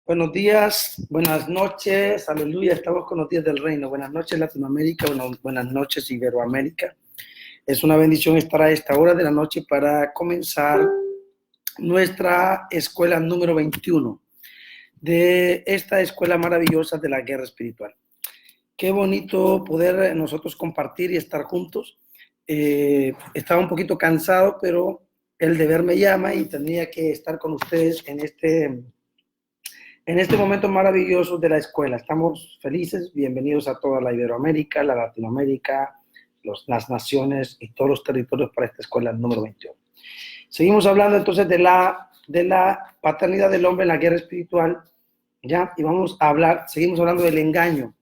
Buenos días, buenas noches, aleluya, estamos con los días del reino. Buenas noches Latinoamérica, buenas noches Iberoamérica. Es una bendición estar a esta hora de la noche para comenzar nuestra escuela número 21 de esta escuela maravillosa de la guerra espiritual. Qué bonito poder nosotros compartir y estar juntos. Estaba un poquito cansado, pero el deber me llama y tenía que estar con ustedes en este momento maravilloso de la escuela. Estamos felices, bienvenidos a toda la Iberoamérica, la Latinoamérica, las naciones y todos los territorios para esta escuela número 21. Seguimos hablando entonces de la paternidad del hombre en la guerra espiritual, ¿ya? Y seguimos hablando del engaño,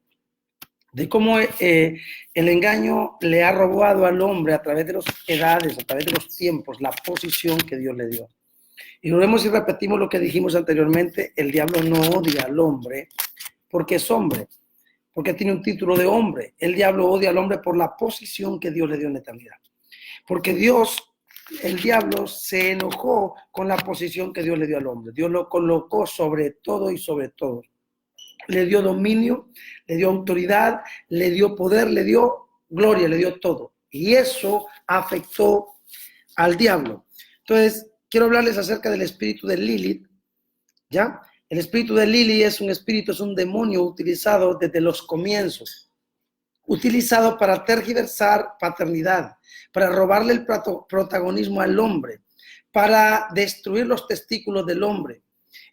de cómo el engaño le ha robado al hombre a través de las edades, a través de los tiempos, la posición que Dios le dio. Y volvemos y repetimos lo que dijimos anteriormente: el diablo no odia al hombre porque es hombre, porque tiene un título de hombre. El diablo odia al hombre por la posición que Dios le dio en la eternidad. Porque el diablo se enojó con la posición que Dios le dio al hombre. Dios lo colocó sobre todo y sobre todo. Le dio dominio, le dio autoridad, le dio poder, le dio gloria, le dio todo. Y eso afectó al diablo. Entonces, quiero hablarles acerca del espíritu de Lilith, ¿ya? El espíritu de Lilith es un demonio utilizado desde los comienzos, utilizado para tergiversar paternidad, para robarle el protagonismo al hombre, para destruir los testículos del hombre.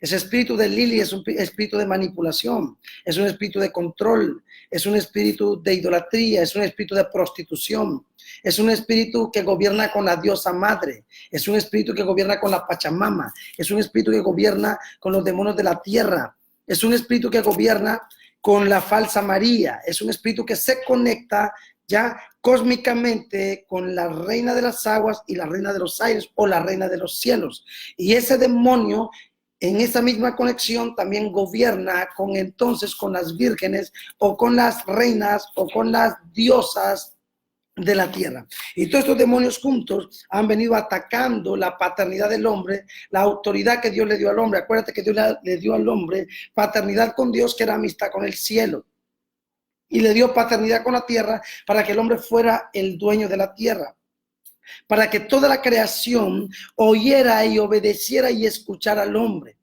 Ese espíritu de Lilith es un espíritu de manipulación, es un espíritu de control, es un espíritu de idolatría, es un espíritu de prostitución, es un espíritu que gobierna con la diosa madre, es un espíritu que gobierna con la Pachamama, es un espíritu que gobierna con los demonios de la tierra, es un espíritu que gobierna con la falsa María, es un espíritu que se conecta ya cósmicamente con la reina de las aguas y la reina de los aires o la reina de los cielos. Y ese demonio, en esa misma conexión, también gobierna con las vírgenes o con las reinas o con las diosas de la tierra. Y todos estos demonios juntos han venido atacando la paternidad del hombre, la autoridad que Dios le dio al hombre. Acuérdate que Dios le dio al hombre paternidad con Dios, que era amistad con el cielo. Y le dio paternidad con la tierra para que el hombre fuera el dueño de la tierra, para que toda la creación oyera y obedeciera y escuchara al hombre.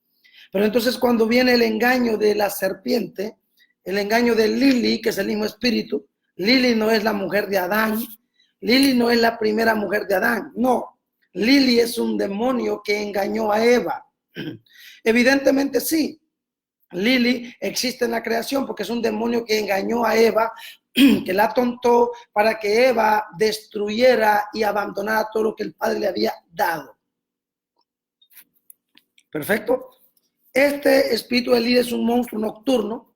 Pero entonces, cuando viene el engaño de la serpiente, el engaño de Lilith, que es el mismo espíritu, Lilith no es la mujer de Adán, Lilith no es la primera mujer de Adán, no, Lilith es un demonio que engañó a Eva. Evidentemente sí, Lilith existe en la creación porque es un demonio que engañó a Eva, que la atontó para que Eva destruyera y abandonara todo lo que el Padre le había dado. Perfecto. Este espíritu de Lilith es un monstruo nocturno.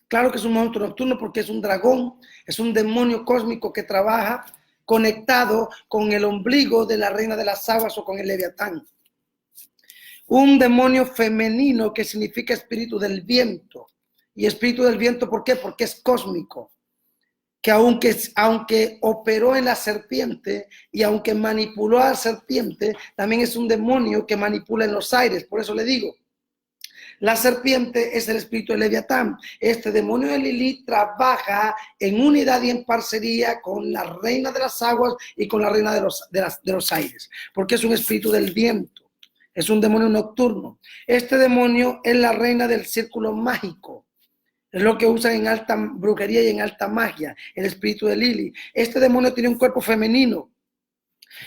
Claro que es un monstruo nocturno porque es un dragón, es un demonio cósmico que trabaja conectado con el ombligo de la reina de las aguas o con el leviatán. Un demonio femenino que significa espíritu del viento. Y espíritu del viento, ¿por qué? Porque es cósmico. Que aunque operó en la serpiente y aunque manipuló a la serpiente, también es un demonio que manipula en los aires. Por eso le digo, la serpiente es el espíritu de Leviatán. Este demonio de Lilith trabaja en unidad y en parcería con la reina de las aguas y con la reina de los aires, porque es un espíritu del viento. Es un demonio nocturno. Este demonio es la reina del círculo mágico. Es lo que usan en alta brujería y en alta magia, el espíritu de Lilith. Este demonio tiene un cuerpo femenino.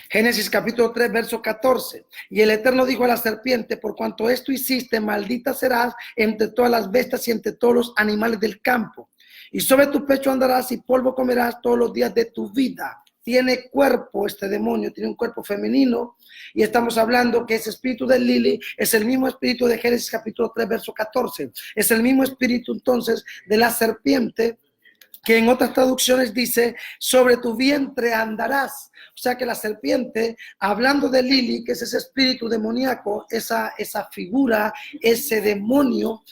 Génesis capítulo 3, verso 14. Y el Eterno dijo a la serpiente: por cuanto esto hiciste, maldita serás entre todas las bestias y entre todos los animales del campo. Y sobre tu pecho andarás y polvo comerás todos los días de tu vida. Tiene cuerpo, este demonio tiene un cuerpo femenino, y estamos hablando que ese espíritu de Lilith es el mismo espíritu de Génesis capítulo 3, verso 14. Es el mismo espíritu entonces de la serpiente, que en otras traducciones dice: sobre tu vientre andarás. O sea que la serpiente, hablando de Lilith, que es ese espíritu demoníaco, esa figura, ese demonio,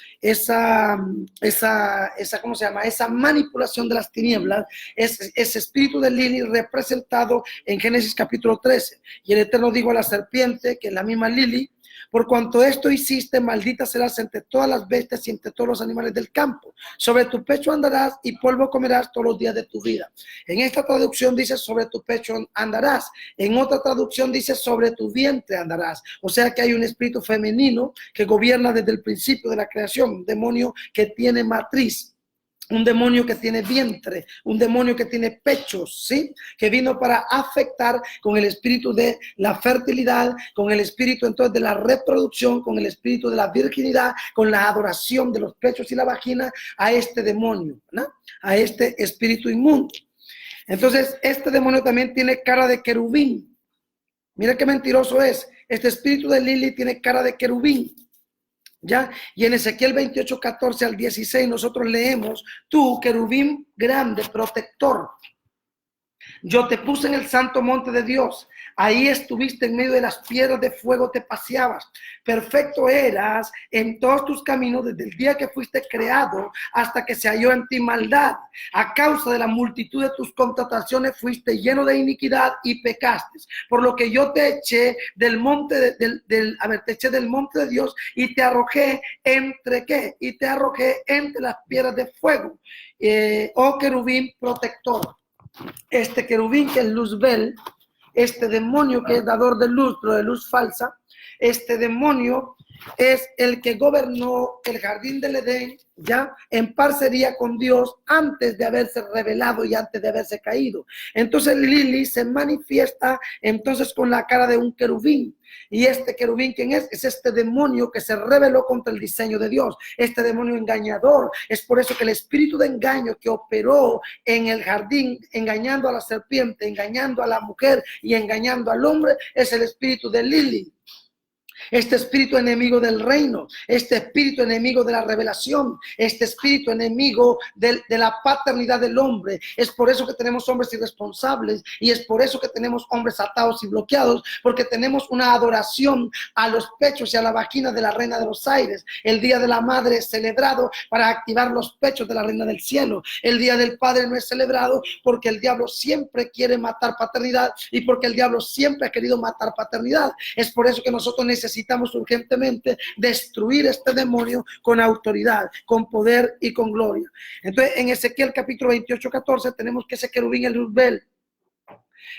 ¿cómo se llama? Esa manipulación de las tinieblas, ese espíritu de Lilith representado en Génesis capítulo 13. Y el Eterno dijo a la serpiente, que es la misma Lilith: Por cuanto esto hiciste, maldita serás entre todas las bestias y entre todos los animales del campo. Sobre tu pecho andarás y polvo comerás todos los días de tu vida. En esta traducción dice sobre tu pecho andarás. En otra traducción dice sobre tu vientre andarás. O sea que hay un espíritu femenino que gobierna desde el principio de la creación, un demonio que tiene matriz. Un demonio que tiene vientre, un demonio que tiene pechos, ¿sí? Que vino para afectar con el espíritu de la fertilidad, con el espíritu entonces de la reproducción, con el espíritu de la virginidad, con la adoración de los pechos y la vagina a este demonio, ¿no? A este espíritu inmundo. Entonces, este demonio también tiene cara de querubín. Mira qué mentiroso es. Este espíritu de Lili tiene cara de querubín. ¿Ya? Y en Ezequiel 28, 14 al 16 nosotros leemos, tú, querubín grande, protector, yo te puse en el santo monte de Dios, ahí estuviste en medio de las piedras de fuego, te paseabas, perfecto eras en todos tus caminos desde el día que fuiste creado hasta que se halló en ti maldad. A causa de la multitud de tus contrataciones fuiste lleno de iniquidad y pecaste, por lo que yo te eché del monte te eché del monte de Dios y te arrojé entre ¿qué? Y te arrojé entre las piedras de fuego, oh querubín protector. Este querubín que es Luzbel, este demonio que es dador de luz, pero de luz falsa, este demonio es el que gobernó el jardín del Edén, ya en parcería con Dios antes de haberse revelado y antes de haberse caído. Entonces Lili se manifiesta entonces con la cara de un querubín. Y este querubín, ¿quién es? Es este demonio que se rebeló contra el diseño de Dios, este demonio engañador. Es por eso que el espíritu de engaño que operó en el jardín, engañando a la serpiente, engañando a la mujer y engañando al hombre, es el espíritu de Lili. Este espíritu enemigo del reino, este espíritu enemigo de la revelación, este espíritu enemigo de la paternidad del hombre. Es por eso que tenemos hombres irresponsables y es por eso que tenemos hombres atados y bloqueados, porque tenemos una adoración a los pechos y a la vagina de la reina de los aires. El día de la madre es celebrado para activar los pechos de la reina del cielo. El día del padre no es celebrado porque el diablo siempre quiere matar paternidad y porque el diablo siempre ha querido matar paternidad. Es por eso que nosotros necesitamos urgentemente destruir este demonio con autoridad, con poder y con gloria. Entonces, en Ezequiel capítulo 28, 14, tenemos que ese querubín es Luzbel.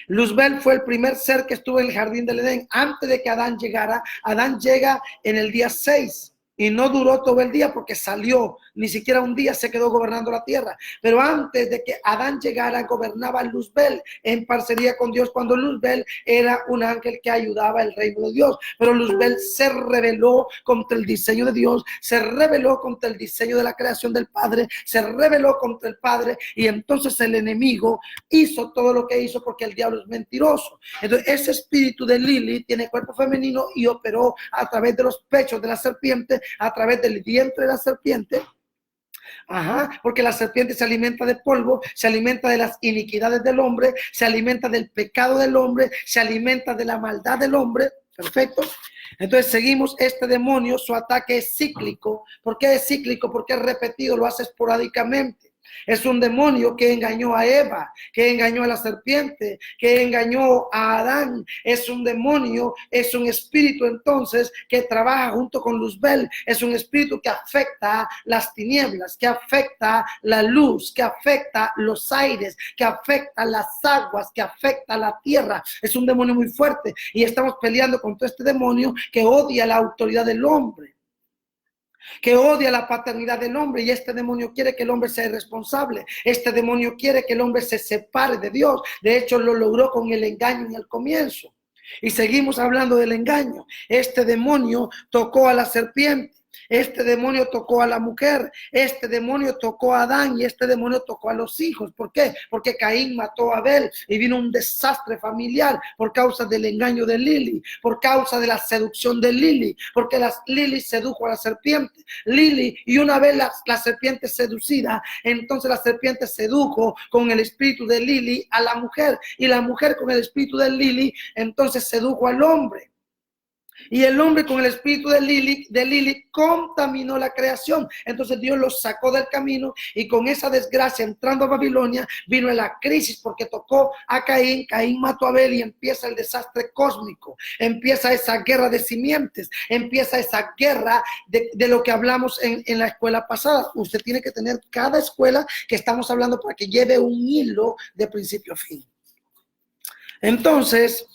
Luzbel fue el primer ser que estuvo en el jardín del Edén antes de que Adán llegara. Adán llega en el día 6. Y no duró todo el día porque salió, ni siquiera un día se quedó gobernando la tierra. Pero antes de que Adán llegara, gobernaba Luzbel en parcería con Dios, cuando Luzbel era un ángel que ayudaba el reino de Dios. Pero Luzbel se rebeló contra el diseño de Dios, se rebeló contra el diseño de la creación del Padre, se rebeló contra el Padre y entonces el enemigo hizo todo lo que hizo porque el diablo es mentiroso. Entonces ese espíritu de Lili tiene cuerpo femenino y operó a través de los pechos de la serpiente, a través del vientre de la serpiente. Porque la serpiente se alimenta de polvo, se alimenta de las iniquidades del hombre, se alimenta del pecado del hombre, se alimenta de la maldad del hombre. Perfecto. Entonces seguimos, este demonio, su ataque es cíclico. ¿Por qué es cíclico? Porque es repetido, lo hace esporádicamente. Es un demonio que engañó a Eva, que engañó a la serpiente, que engañó a Adán. Es un demonio, es un espíritu entonces que trabaja junto con Luzbel. Es un espíritu que afecta las tinieblas, que afecta la luz, que afecta los aires, que afecta las aguas, que afecta la tierra. Es un demonio muy fuerte y estamos peleando contra este demonio que odia la autoridad del hombre, que odia la paternidad del hombre, y este demonio quiere que el hombre sea irresponsable. Este demonio quiere que el hombre se separe de Dios. De hecho, lo logró con el engaño en el comienzo. Y seguimos hablando del engaño. Este demonio tocó a la serpiente. Este demonio tocó a la mujer, este demonio tocó a Adán y este demonio tocó a los hijos. ¿Por qué? Porque Caín mató a Abel y vino un desastre familiar por causa del engaño de Lili, por causa de la seducción de Lili, porque Lili sedujo a la serpiente. Lili, y una vez la serpiente seducida, entonces la serpiente sedujo con el espíritu de Lili a la mujer y la mujer con el espíritu de Lili entonces sedujo al hombre. Y el hombre con el espíritu de Lilith contaminó la creación. Entonces Dios los sacó del camino y con esa desgracia entrando a Babilonia vino la crisis porque tocó a Caín. Caín mató a Abel y empieza el desastre cósmico. Empieza esa guerra de simientes. Empieza esa guerra de lo que hablamos en la escuela pasada. Usted tiene que tener cada escuela que estamos hablando para que lleve un hilo de principio a fin. Entonces,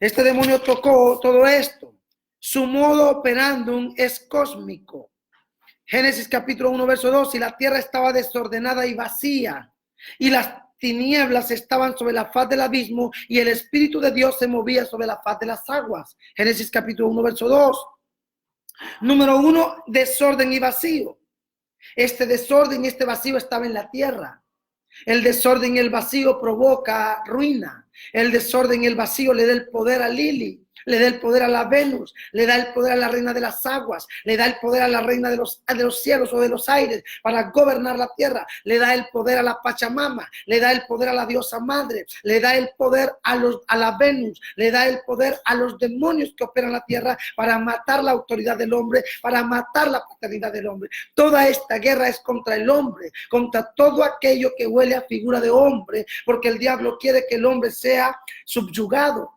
este demonio tocó todo esto. Su modo operandum es cósmico. Génesis capítulo 1, verso 2. Y la tierra estaba desordenada y vacía, y las tinieblas estaban sobre la faz del abismo, y el Espíritu de Dios se movía sobre la faz de las aguas. Génesis capítulo 1, verso 2. Número 1, desorden y vacío. Este desorden y este vacío estaba en la tierra. El desorden y el vacío provoca ruina. El desorden y el vacío le da el poder a Lili, le da el poder a la Venus, le da el poder a la reina de las aguas, le da el poder a la reina de los cielos o de los aires para gobernar la tierra, le da el poder a la Pachamama, le da el poder a la diosa madre, le da el poder a la Venus, le da el poder a los demonios que operan la tierra para matar la autoridad del hombre, para matar la paternidad del hombre. Toda esta guerra es contra el hombre, contra todo aquello que huele a figura de hombre, porque el diablo quiere que el hombre sea subyugado.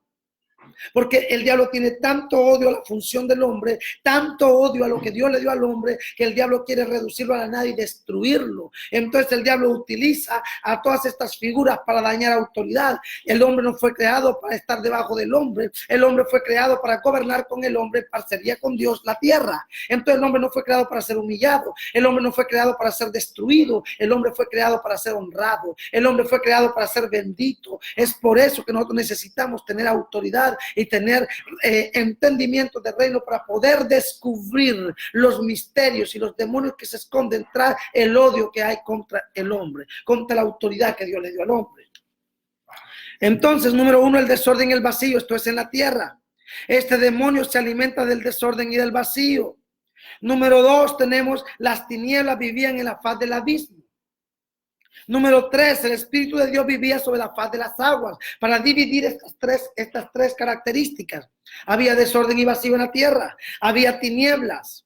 Porque el diablo tiene tanto odio a la función del hombre, tanto odio a lo que Dios le dio al hombre, que el diablo quiere reducirlo a la nada y destruirlo. Entonces el diablo utiliza a todas estas figuras para dañar autoridad. El hombre no fue creado para estar debajo del hombre. El hombre fue creado para gobernar con el hombre, parcería con Dios la tierra. Entonces el hombre no fue creado para ser humillado. El hombre no fue creado para ser destruido. El hombre fue creado para ser honrado. El hombre fue creado para ser bendito. Es por eso que nosotros necesitamos tener autoridad y tener entendimiento del reino para poder descubrir los misterios y los demonios que se esconden tras el odio que hay contra el hombre, contra la autoridad que Dios le dio al hombre. Entonces, número 1, el desorden y el vacío, esto es en la tierra. Este demonio se alimenta del desorden y del vacío. Número 2, tenemos las tinieblas vivían en la faz del abismo. Número 3, el Espíritu de Dios vivía sobre la faz de las aguas. Para dividir estas tres características, había desorden y vacío en la tierra, había tinieblas.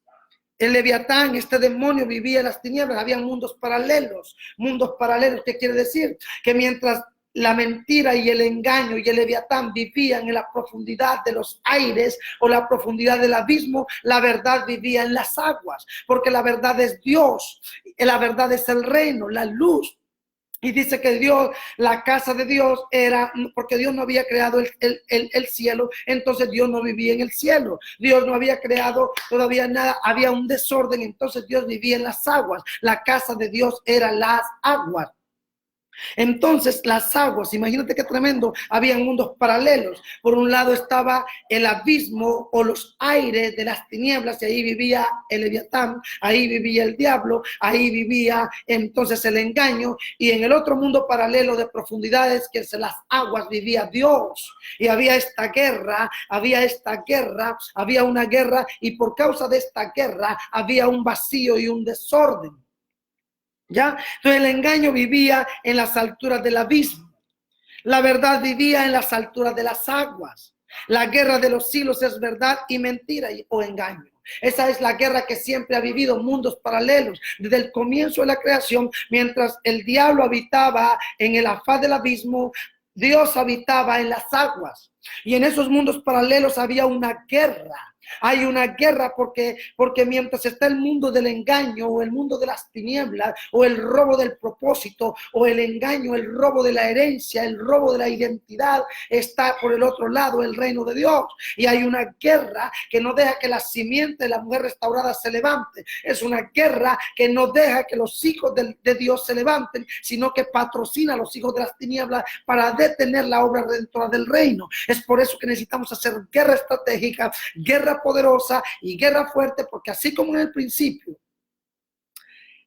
El Leviatán, este demonio, vivía en las tinieblas, había mundos paralelos. Mundos paralelos, ¿qué quiere decir? Que mientras la mentira y el engaño y el Leviatán vivían en la profundidad de los aires o la profundidad del abismo, la verdad vivía en las aguas, porque la verdad es Dios, la verdad es el reino, la luz. Y dice que Dios, la casa de Dios era, porque Dios no había creado el cielo, entonces Dios no vivía en el cielo. Dios no había creado todavía nada, había un desorden, entonces Dios vivía en las aguas. La casa de Dios era las aguas. Entonces las aguas, imagínate qué tremendo, habían mundos paralelos. Por un lado estaba el abismo o los aires de las tinieblas y ahí vivía el Leviatán, ahí vivía el diablo, ahí vivía entonces el engaño, y en el otro mundo paralelo de profundidades que es las aguas vivía Dios. Y había una guerra y por causa de esta guerra había un vacío y un desorden. ¿Ya? Entonces el engaño vivía en las alturas del abismo. La verdad vivía en las alturas de las aguas. La guerra de los siglos es verdad y mentira o engaño. Esa es la guerra que siempre ha vivido mundos paralelos. Desde el comienzo de la creación, mientras el diablo habitaba en la faz del abismo, Dios habitaba en las aguas. Y en esos mundos paralelos había una guerra. Hay una guerra porque mientras está el mundo del engaño o el mundo de las tinieblas o el robo del propósito o el engaño, el robo de la herencia, el robo de la identidad, está por el otro lado el reino de Dios. Y hay una guerra que no deja que la simiente de la mujer restaurada se levante. Es una guerra que no deja que los hijos de Dios se levanten, sino que patrocina a los hijos de las tinieblas para detener la obra redentora del reino. Es por eso que necesitamos hacer guerra estratégica, guerra poderosa y guerra fuerte, porque así como en el principio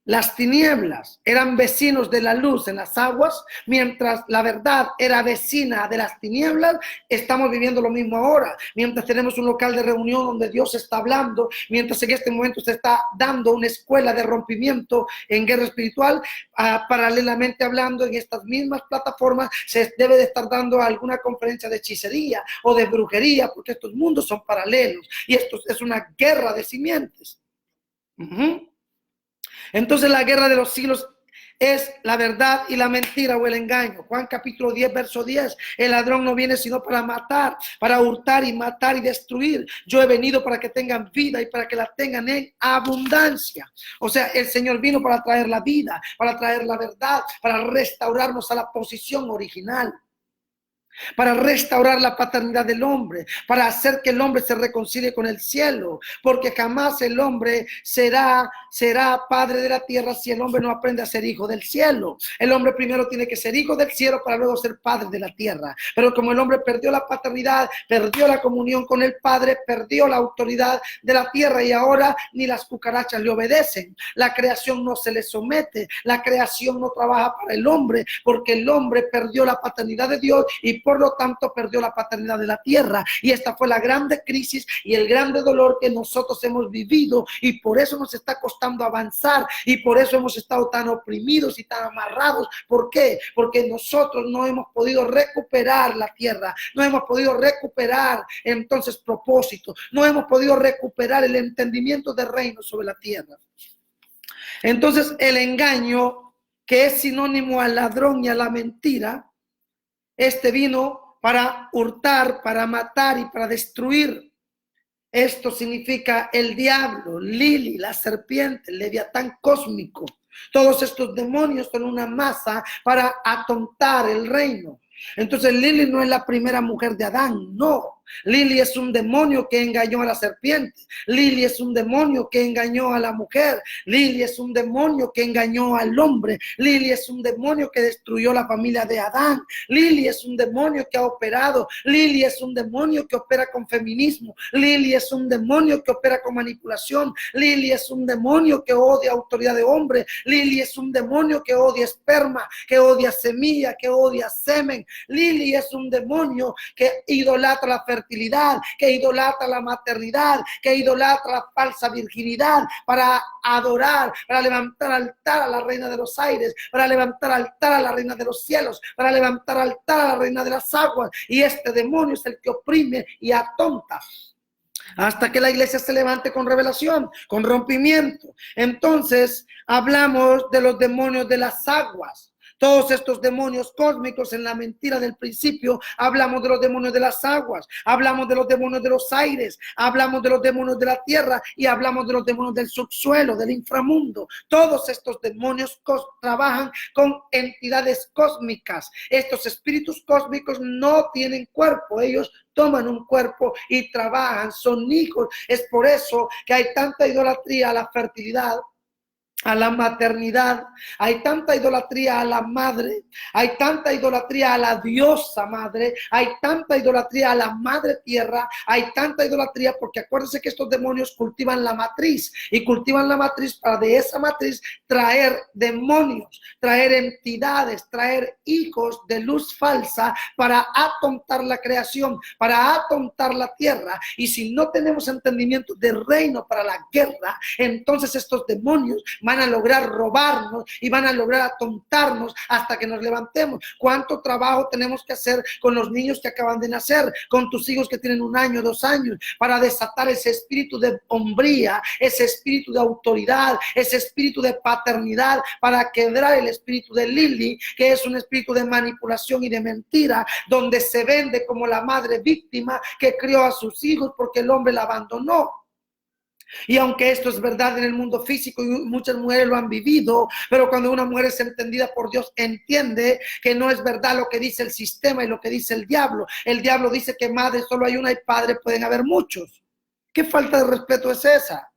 Las tinieblas eran vecinos de la luz en las aguas, mientras la verdad era vecina de las tinieblas. Estamos viviendo lo mismo ahora. Mientras tenemos un local de reunión donde Dios está hablando, mientras en este momento se está dando una escuela de rompimiento en guerra espiritual, paralelamente hablando en estas mismas plataformas se debe de estar dando alguna conferencia de hechicería o de brujería, porque estos mundos son paralelos y esto es una guerra de simientes. Entonces la guerra de los siglos es la verdad y la mentira o el engaño. Juan capítulo 10, verso 10. El ladrón no viene sino para matar, para hurtar y matar y destruir. Yo he venido para que tengan vida y para que la tengan en abundancia. O sea, el Señor vino para traer la vida, para traer la verdad, para restaurarnos a la posición original, para restaurar la paternidad del hombre, para hacer que el hombre se reconcilie con el cielo, porque jamás el hombre será padre de la tierra si el hombre no aprende a ser hijo del cielo. El hombre primero tiene que ser hijo del cielo para luego ser padre de la tierra, pero como el hombre perdió la paternidad, perdió la comunión con el Padre, perdió la autoridad de la tierra y ahora ni las cucarachas le obedecen. La creación no se le somete, la creación no trabaja para el hombre, porque el hombre perdió la paternidad de Dios y por lo tanto perdió la paternidad de la tierra. Y esta fue la grande crisis y el grande dolor que nosotros hemos vivido, y por eso nos está costando avanzar y por eso hemos estado tan oprimidos y tan amarrados. ¿Por qué? Porque nosotros no hemos podido recuperar la tierra, no hemos podido recuperar entonces propósito, no hemos podido recuperar el entendimiento del reino sobre la tierra. Entonces el engaño, que es sinónimo al ladrón y a la mentira, este vino para hurtar, para matar y para destruir. Esto significa el diablo, Lili, la serpiente, el leviatán cósmico. Todos estos demonios son una masa para atontar el reino. Entonces Lili no es la primera mujer de Adán, no. Lili es un demonio que engañó a la serpiente. Lili es un demonio que engañó a la mujer. Lili es un demonio que engañó al hombre. Lili es un demonio que destruyó la familia de Adán. Lili es un demonio que ha operado. Lili es un demonio que opera con feminismo. Lili es un demonio que opera con manipulación. Lili es un demonio que odia autoridad de hombre. Lili es un demonio que odia esperma, que odia semilla, que odia semen. Lili es un demonio que idolatra la fertilidad, que idolatra la maternidad, que idolatra la falsa virginidad, para adorar, para levantar altar a la reina de los aires, para levantar altar a la reina de los cielos, para levantar altar a la reina de las aguas. Y este demonio es el que oprime y atonta hasta que la iglesia se levante con revelación, con rompimiento. Entonces hablamos de los demonios de las aguas. Todos estos demonios cósmicos en la mentira del principio, hablamos de los demonios de las aguas, hablamos de los demonios de los aires, hablamos de los demonios de la tierra y hablamos de los demonios del subsuelo, del inframundo. Todos estos demonios trabajan con entidades cósmicas. Estos espíritus cósmicos no tienen cuerpo, ellos toman un cuerpo y trabajan, son hijos. Es por eso que hay tanta idolatría a la fertilidad, a la maternidad, hay tanta idolatría a la madre, hay tanta idolatría a la diosa madre, hay tanta idolatría a la madre tierra, hay tanta idolatría porque acuérdense que estos demonios cultivan la matriz y cultivan la matriz para de esa matriz traer demonios, traer entidades, traer hijos de luz falsa para atontar la creación, para atontar la tierra. Y si no tenemos entendimiento del reino para la guerra, entonces estos demonios van a lograr robarnos y van a lograr atontarnos hasta que nos levantemos. ¿Cuánto trabajo tenemos que hacer con los niños que acaban de nacer, con tus hijos que tienen 1 año, 2 años, para desatar ese espíritu de hombría, ese espíritu de autoridad, ese espíritu de paternidad, para quebrar el espíritu de Lili, que es un espíritu de manipulación y de mentira, donde se vende como la madre víctima que crió a sus hijos porque el hombre la abandonó? Y aunque esto es verdad en el mundo físico y muchas mujeres lo han vivido, pero cuando una mujer es entendida por Dios, entiende que no es verdad lo que dice el sistema y lo que dice el diablo. El diablo dice que madre solo hay una y padre pueden haber muchos. ¿Qué falta de respeto es esa?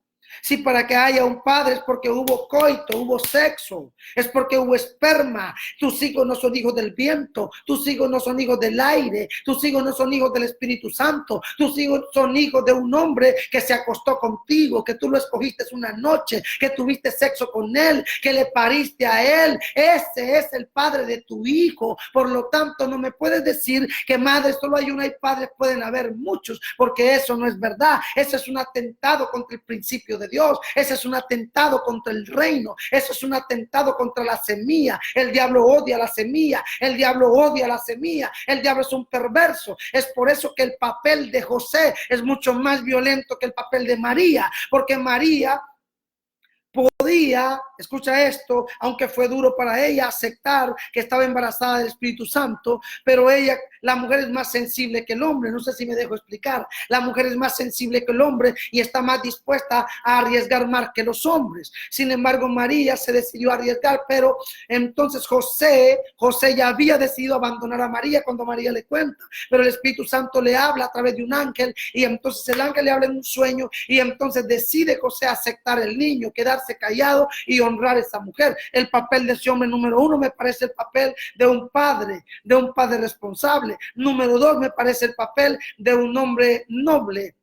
Si para que haya un padre es porque hubo coito, hubo sexo, es porque hubo esperma. Tus hijos no son hijos del viento, tus hijos no son hijos del aire, tus hijos no son hijos del Espíritu Santo, tus hijos son hijos de un hombre que se acostó contigo, que tú lo escogiste una noche, que tuviste sexo con él, que le pariste a él. Ese es el padre de tu hijo. Por lo tanto, no me puedes decir que madre solo hay una y padres pueden haber muchos, porque eso no es verdad. Eso es un atentado contra el principio de Dios. Ese es un atentado contra el reino. Eso es un atentado contra la semilla. El diablo odia la semilla. El diablo odia la semilla. El diablo es un perverso. Es por eso que el papel de José es mucho más violento que el papel de María, porque María podía, escucha esto, aunque fue duro para ella aceptar que estaba embarazada del Espíritu Santo, pero ella, la mujer es más sensible que el hombre. No sé si me dejo explicar. La mujer es más sensible que el hombre y está más dispuesta a arriesgar más que los hombres. Sin embargo, María se decidió a arriesgar, pero entonces José ya había decidido abandonar a María cuando María le cuenta, pero el Espíritu Santo le habla a través de un ángel y entonces el ángel le habla en un sueño y entonces decide José aceptar el niño, quedarse callado y honrar a esa mujer. El papel de ese hombre, número uno, me parece el papel de un padre responsable. Número dos, me parece el papel de un hombre noble.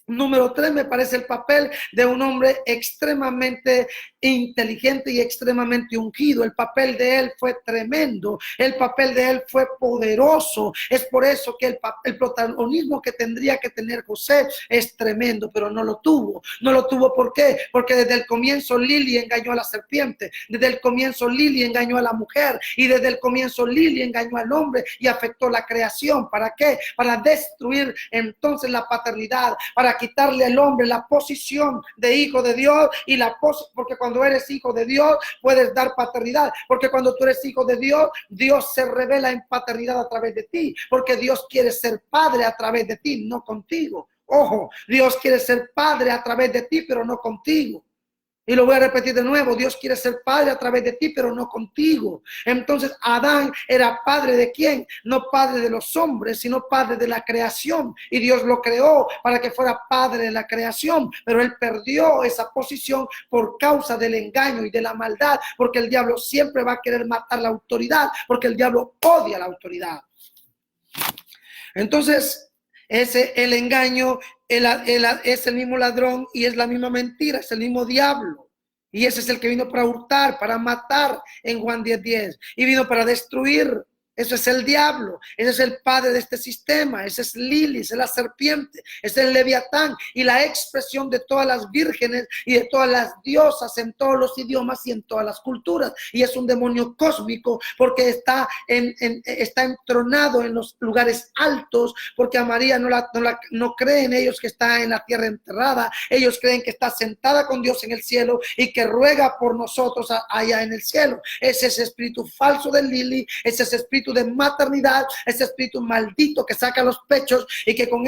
Número tres, me parece el papel de un hombre extremadamente inteligente y extremadamente ungido. El papel de él fue tremendo. El papel de él fue poderoso. Es por eso que el protagonismo que tendría que tener José es tremendo, pero no lo tuvo. No lo tuvo, ¿por qué? Porque desde el comienzo Lili engañó a la serpiente. Desde el comienzo Lili engañó a la mujer. Y desde el comienzo Lili engañó al hombre y afectó la creación. ¿Para qué? Para destruir entonces la paternidad, para quitarle al hombre la posición de hijo de Dios y porque cuando eres hijo de Dios puedes dar paternidad, porque cuando tú eres hijo de Dios, Dios se revela en paternidad a través de ti, porque Dios quiere ser padre a través de ti, no contigo. Ojo, Dios quiere ser padre a través de ti, pero no contigo. Y lo voy a repetir de nuevo, Dios quiere ser padre a través de ti, pero no contigo. Entonces Adán era padre de quién? No padre de los hombres, sino padre de la creación. Y Dios lo creó para que fuera padre de la creación, pero él perdió esa posición por causa del engaño y de la maldad, porque el diablo siempre va a querer matar la autoridad, porque el diablo odia la autoridad. Entonces, el engaño es el mismo ladrón y es la misma mentira, es el mismo diablo. Y ese es el que vino para hurtar, para matar en Juan 10:10. Y vino para destruir. Eso es el diablo, ese es el padre de este sistema, ese es Lili, ese es la serpiente, ese es el Leviatán y la expresión de todas las vírgenes y de todas las diosas en todos los idiomas y en todas las culturas. Y es un demonio cósmico porque está entronado en los lugares altos, porque a María no creen ellos que está en la tierra enterrada, ellos creen que está sentada con Dios en el cielo y que ruega por nosotros allá en el cielo. Ese es espíritu falso de Lili, ese es espíritu de maternidad, ese espíritu maldito que saca los pechos y que con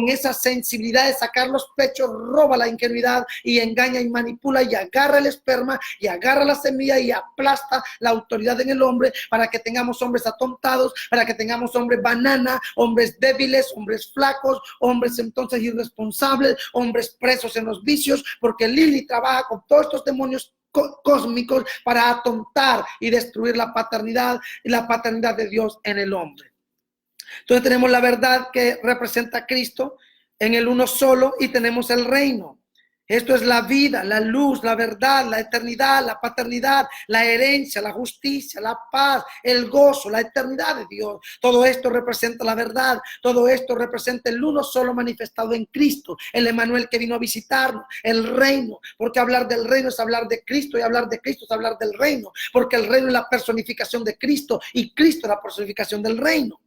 esa sensibilidad de sacar los pechos roba la ingenuidad y engaña y manipula y agarra el esperma y agarra la semilla y aplasta la autoridad en el hombre para que tengamos hombres atontados, para que tengamos hombres banana, hombres débiles, hombres flacos, hombres entonces irresponsables, hombres presos en los vicios, porque Lili trabaja con todos estos demonios cósmicos para atontar y destruir la paternidad y la paternidad de Dios en el hombre. Entonces tenemos la verdad que representa a Cristo en el uno solo y tenemos el reino. Esto es la vida, la luz, la verdad, la eternidad, la paternidad, la herencia, la justicia, la paz, el gozo, la eternidad de Dios. Todo esto representa la verdad, todo esto representa el uno solo manifestado en Cristo, el Emmanuel que vino a visitarnos, el reino, porque hablar del reino es hablar de Cristo y hablar de Cristo es hablar del reino, porque el reino es la personificación de Cristo y Cristo es la personificación del reino.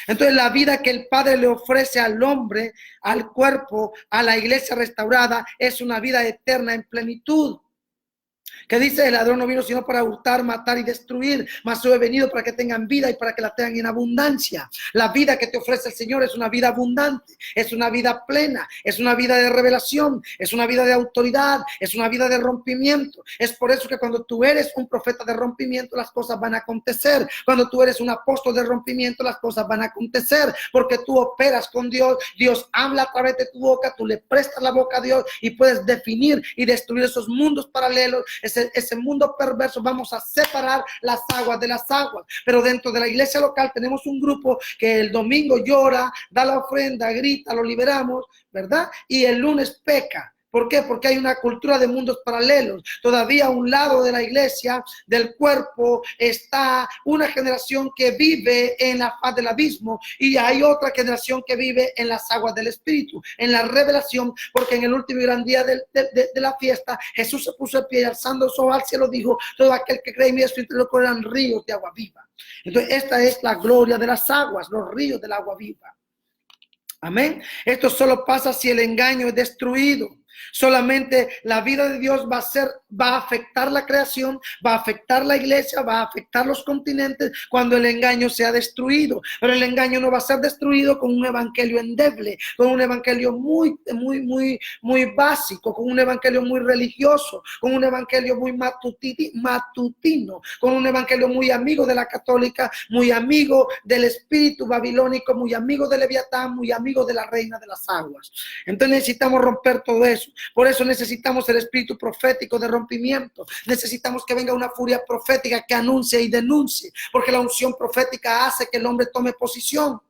Entonces la vida que el Padre le ofrece al hombre, al cuerpo, a la iglesia restaurada, es una vida eterna en plenitud. Que dice: el ladrón no vino sino para hurtar, matar y destruir, mas yo he venido para que tengan vida y para que la tengan en abundancia. La vida que te ofrece el Señor es una vida abundante, es una vida plena, es una vida de revelación, es una vida de autoridad, es una vida de rompimiento. Es por eso que cuando tú eres un profeta de rompimiento, las cosas van a acontecer. Cuando tú eres un apóstol de rompimiento, las cosas van a acontecer, porque tú operas con Dios. Dios habla a través de tu boca, tú le prestas la boca a Dios y puedes definir y destruir esos mundos paralelos, ese mundo perverso. Vamos a separar las aguas de las aguas. Pero dentro de la iglesia local tenemos un grupo que el domingo llora, da la ofrenda, grita, lo liberamos, ¿verdad? Y el lunes peca. ¿Por qué? Porque hay una cultura de mundos paralelos. Todavía a un lado de la iglesia, del cuerpo, está una generación que vive en la faz del abismo y hay otra generación que vive en las aguas del Espíritu, en la revelación, porque en el último y gran día de la fiesta, Jesús se puso de pie y alzando su ojos al cielo dijo: todo aquel que cree en mí, Espíritu, lo correrán ríos de agua viva. Entonces esta es la gloria de las aguas, los ríos del agua viva. Amén. Esto solo pasa si el engaño es destruido. Solamente la vida de Dios va a afectar la creación, va a afectar la iglesia, va a afectar los continentes cuando el engaño sea destruido. Pero el engaño no va a ser destruido con un evangelio endeble, con un evangelio muy básico, con un evangelio muy religioso, con un evangelio muy matutino, con un evangelio muy amigo de la católica, muy amigo del espíritu babilónico, muy amigo de Leviatán, muy amigo de la reina de las aguas. Entonces necesitamos romper todo eso. Por eso necesitamos el espíritu profético de rompimiento. Necesitamos que venga una furia profética que anuncie y denuncie, porque la unción profética hace que el hombre tome posición.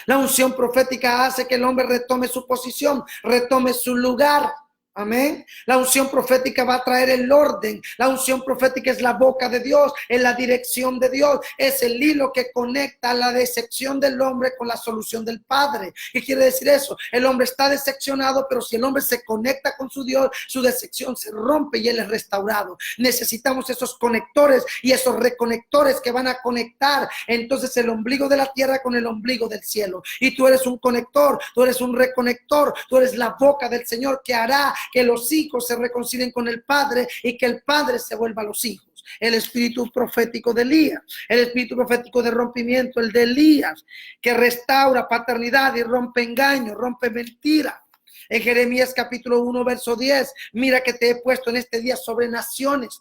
La unción profética hace que el hombre retome su posición, retome su lugar. Amén. La unción profética va a traer el orden. La unción profética es la boca de Dios, es la dirección de Dios, es el hilo que conecta la decepción del hombre con la solución del Padre. ¿Qué quiere decir eso? El hombre está decepcionado, pero si el hombre se conecta con su Dios, su decepción se rompe y él es restaurado. Necesitamos esos conectores y esos reconectores que van a conectar entonces el ombligo de la tierra con el ombligo del cielo. Y tú eres un conector, tú eres un reconector, tú eres la boca del Señor que hará que los hijos se reconcilien con el Padre y que el Padre se vuelva a los hijos. El espíritu profético de Elías, el espíritu profético de rompimiento, el de Elías, que restaura paternidad y rompe engaño, rompe mentira. En Jeremías capítulo 1, verso 10, mira que te he puesto en este día sobre naciones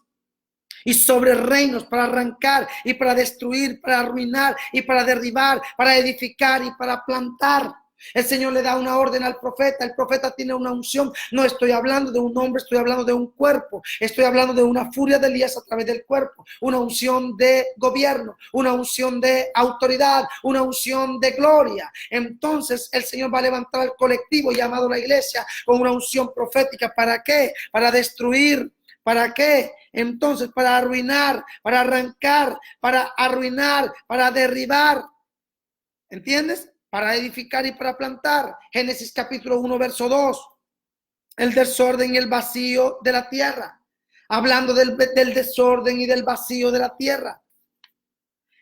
y sobre reinos para arrancar y para destruir, para arruinar y para derribar, para edificar y para plantar. El Señor le da una orden al profeta. El profeta tiene una unción. No estoy hablando de un hombre, estoy hablando de un cuerpo. Estoy hablando de una furia de Elías a través del cuerpo. Una unción de gobierno, una unción de autoridad, una unción de gloria. Entonces el Señor va a levantar al colectivo llamado la iglesia con una unción profética. ¿Para qué? Para destruir. ¿Para qué? Entonces para arruinar, para arrancar, para arruinar, para derribar. ¿Entiendes? Para edificar y para plantar. Génesis capítulo 1, verso 2. El desorden y el vacío de la tierra. Hablando del desorden y del vacío de la tierra.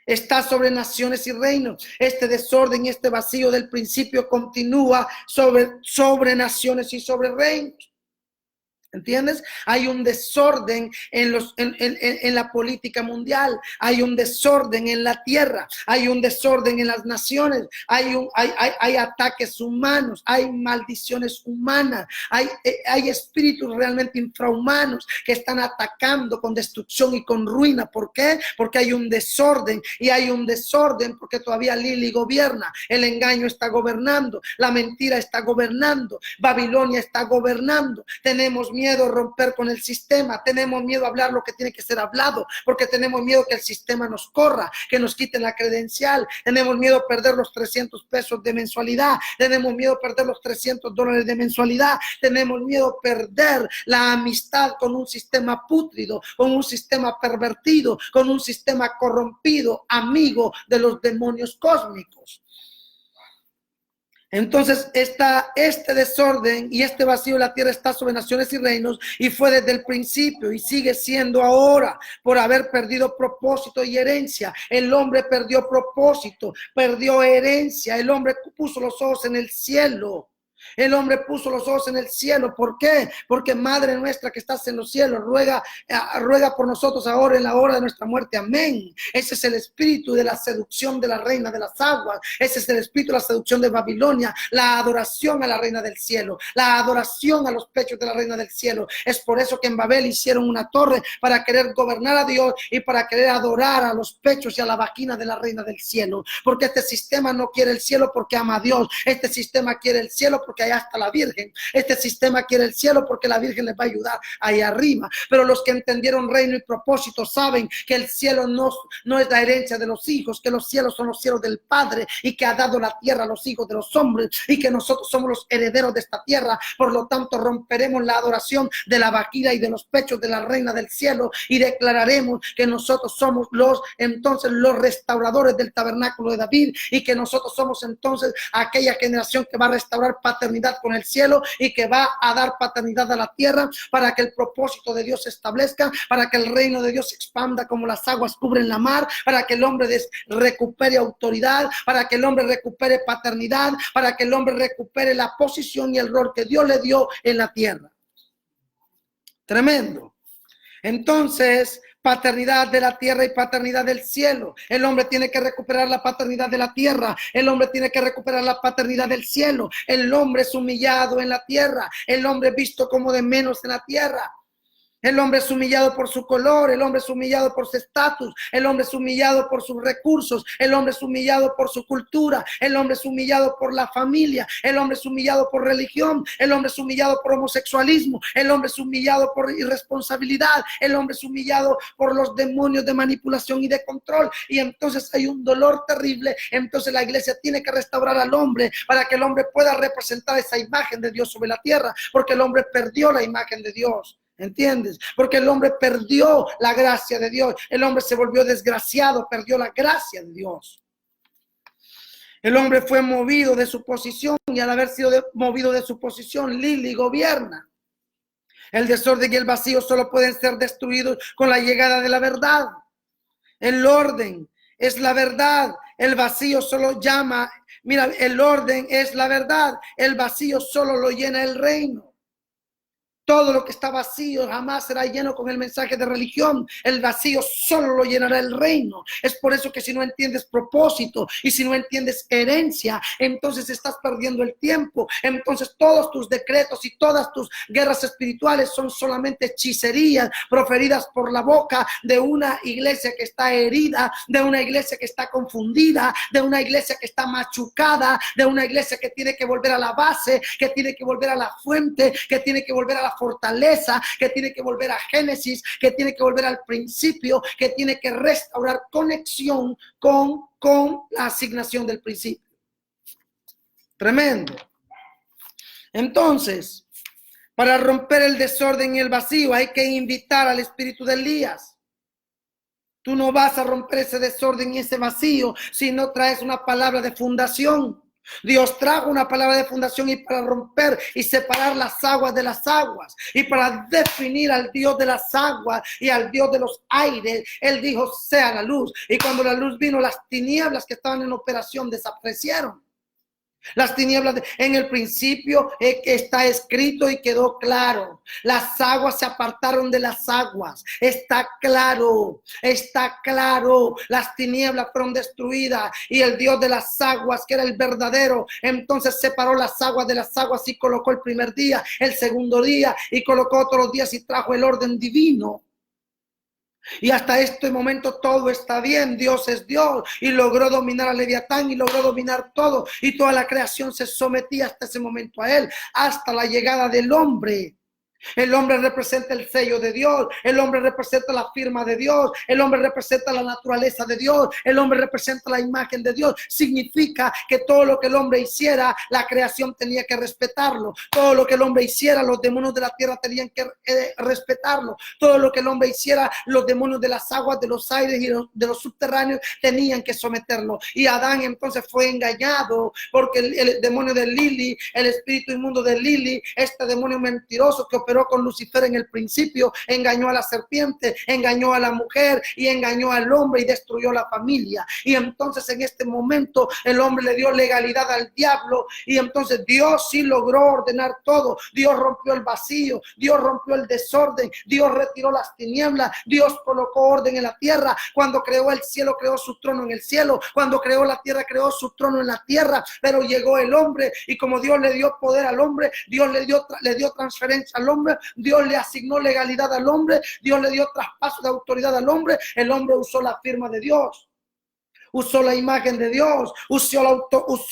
Está sobre naciones y reinos. Este desorden y este vacío del principio continúa sobre naciones y sobre reinos. ¿Entiendes? Hay un desorden en la política mundial, hay un desorden en la tierra, hay un desorden en las naciones, hay ataques humanos, hay maldiciones humanas, hay espíritus realmente infrahumanos que están atacando con destrucción y con ruina. ¿Por qué? Porque hay un desorden y hay un desorden porque todavía Lili gobierna, el engaño está gobernando, la mentira está gobernando, Babilonia está gobernando. Tenemos miedo a romper con el sistema, tenemos miedo a hablar lo que tiene que ser hablado, porque tenemos miedo que el sistema nos corra, que nos quiten la credencial, tenemos miedo a perder los 300 pesos de mensualidad, tenemos miedo a perder los $300 de mensualidad, tenemos miedo a perder la amistad con un sistema pútrido, con un sistema pervertido, con un sistema corrompido, amigo de los demonios cósmicos. Entonces este desorden y este vacío de la tierra está sobre naciones y reinos y fue desde el principio y sigue siendo ahora por haber perdido propósito y herencia. El hombre perdió propósito, perdió herencia, el hombre puso los ojos en el cielo. El hombre puso los ojos en el cielo. ¿Por qué? Porque Madre nuestra que estás en los cielos, ruega por nosotros ahora en la hora de nuestra muerte. Amén. Ese es el espíritu de la seducción de la reina de las aguas. Ese es el espíritu de la seducción de Babilonia. La adoración a la reina del cielo. La adoración a los pechos de la reina del cielo. Es por eso que en Babel hicieron una torre para querer gobernar a Dios y para querer adorar a los pechos y a la vagina de la reina del cielo. Porque este sistema no quiere el cielo porque ama a Dios. Este sistema quiere el cielo porque allá está la Virgen. Este sistema quiere el cielo porque la Virgen les va a ayudar ahí arriba. Pero los que entendieron reino y propósito saben que el cielo no es la herencia de los hijos, que los cielos son los cielos del Padre y que ha dado la tierra a los hijos de los hombres y que nosotros somos los herederos de esta tierra. Por lo tanto, romperemos la adoración de la vagina y de los pechos de la reina del cielo y declararemos que nosotros somos los restauradores del tabernáculo de David y que nosotros somos entonces aquella generación que va a restaurar paternidad con el cielo y que va a dar paternidad a la tierra para que el propósito de Dios se establezca, para que el reino de Dios se expanda como las aguas cubren la mar, para que el hombre recupere autoridad, para que el hombre recupere paternidad, para que el hombre recupere la posición y el rol que Dios le dio en la tierra. Tremendo. Entonces, paternidad de la tierra y paternidad del cielo. El hombre tiene que recuperar la paternidad de la tierra. El hombre tiene que recuperar la paternidad del cielo. El hombre es humillado en la tierra. El hombre visto como de menos en la tierra. El hombre es humillado por su color, el hombre es humillado por su estatus, el hombre es humillado por sus recursos, el hombre es humillado por su cultura, el hombre es humillado por la familia, el hombre es humillado por religión, el hombre es humillado por homosexualismo, el hombre es humillado por irresponsabilidad, el hombre es humillado por los demonios de manipulación y de control. Y entonces hay un dolor terrible. Entonces la iglesia tiene que restaurar al hombre para que el hombre pueda representar esa imagen de Dios sobre la tierra, porque el hombre perdió la imagen de Dios. ¿Entiendes? Porque el hombre perdió la gracia de Dios. El hombre se volvió desgraciado, perdió la gracia de Dios. El hombre fue movido de su posición y al haber sido movido de su posición, Lili gobierna. El desorden y el vacío solo pueden ser destruidos con la llegada de la verdad. El orden es la verdad. El vacío solo llama. Mira, el orden es la verdad. El vacío solo lo llena el reino. Todo lo que está vacío jamás será lleno con el mensaje de religión. El vacío solo lo llenará el reino. Es por eso que si no entiendes propósito y si no entiendes herencia, entonces estás perdiendo el tiempo. Entonces todos tus decretos y todas tus guerras espirituales son solamente hechicerías proferidas por la boca de una iglesia que está herida, de una iglesia que está confundida, de una iglesia que está machucada, de una iglesia que tiene que volver a la base, que tiene que volver a la fuente, que tiene que volver a la fortaleza, que tiene que volver a Génesis, que tiene que volver al principio, que tiene que restaurar conexión con la asignación del principio. Tremendo. Entonces, para romper el desorden y el vacío hay que invitar al espíritu de Elías. Tú no vas a romper ese desorden y ese vacío si no traes una palabra de fundación. Dios trajo una palabra de fundación y para romper y separar las aguas de las aguas y para definir al Dios de las aguas y al Dios de los aires, Él dijo sea la luz. Y cuando la luz vino, las tinieblas que estaban en operación desaparecieron. Las tinieblas en el principio está escrito y quedó claro. Las aguas se apartaron de las aguas. Está claro, está claro. Las tinieblas fueron destruidas y el Dios de las aguas, que era el verdadero, entonces separó las aguas de las aguas y colocó el primer día, el segundo día y colocó otros los días y trajo el orden divino. Y hasta este momento todo está bien. Dios es Dios y logró dominar a Leviatán y logró dominar todo y toda la creación se sometía hasta ese momento a él, hasta la llegada del hombre. El hombre representa el sello de Dios, el hombre representa la firma de Dios, el hombre representa la naturaleza de Dios, el hombre representa la imagen de Dios. Significa que todo lo que el hombre hiciera, la creación tenía que respetarlo. Todo lo que el hombre hiciera, los demonios de la tierra tenían que respetarlo. Todo lo que el hombre hiciera, los demonios de las aguas, de los aires y de los subterráneos tenían que someterlo. Y Adán entonces fue engañado porque el demonio de Lili, el espíritu inmundo de Lili, este demonio mentiroso que operó con Lucifer en el principio, engañó a la serpiente, engañó a la mujer y engañó al hombre y destruyó la familia. Y entonces en este momento el hombre le dio legalidad al diablo y entonces Dios sí logró ordenar todo. Dios rompió el vacío, Dios rompió el desorden, Dios retiró las tinieblas, Dios colocó orden en la tierra. Cuando creó el cielo, creó su trono en el cielo. Cuando creó la tierra, creó su trono en la tierra. Pero llegó el hombre y como Dios le dio poder al hombre, Dios le dio transferencia al hombre, Dios le asignó legalidad al hombre, Dios le dio traspaso de autoridad al hombre. El hombre usó la firma de Dios, usó la imagen de Dios, usó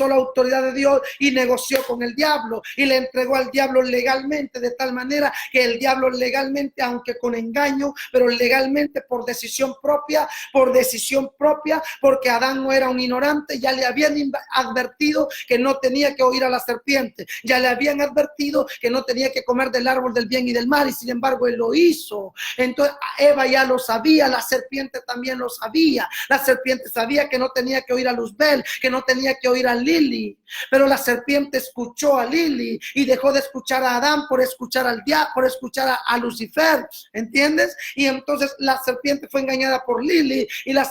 la autoridad de Dios y negoció con el diablo y le entregó al diablo legalmente, de tal manera que el diablo legalmente, aunque con engaño, pero legalmente por decisión propia, porque Adán no era un ignorante, ya le habían advertido que no tenía que oír a la serpiente, ya le habían advertido que no tenía que comer del árbol del bien y del mal, y sin embargo él lo hizo. Entonces Eva ya lo sabía, la serpiente también lo sabía, la serpiente sabía que no tenía que oír a Luzbel, que no tenía que oír a Lili, pero la serpiente escuchó a Lili y dejó de escuchar a Adán por escuchar al diablo, por escuchar a Lucifer, ¿entiendes? Y entonces la serpiente fue engañada por Lili y la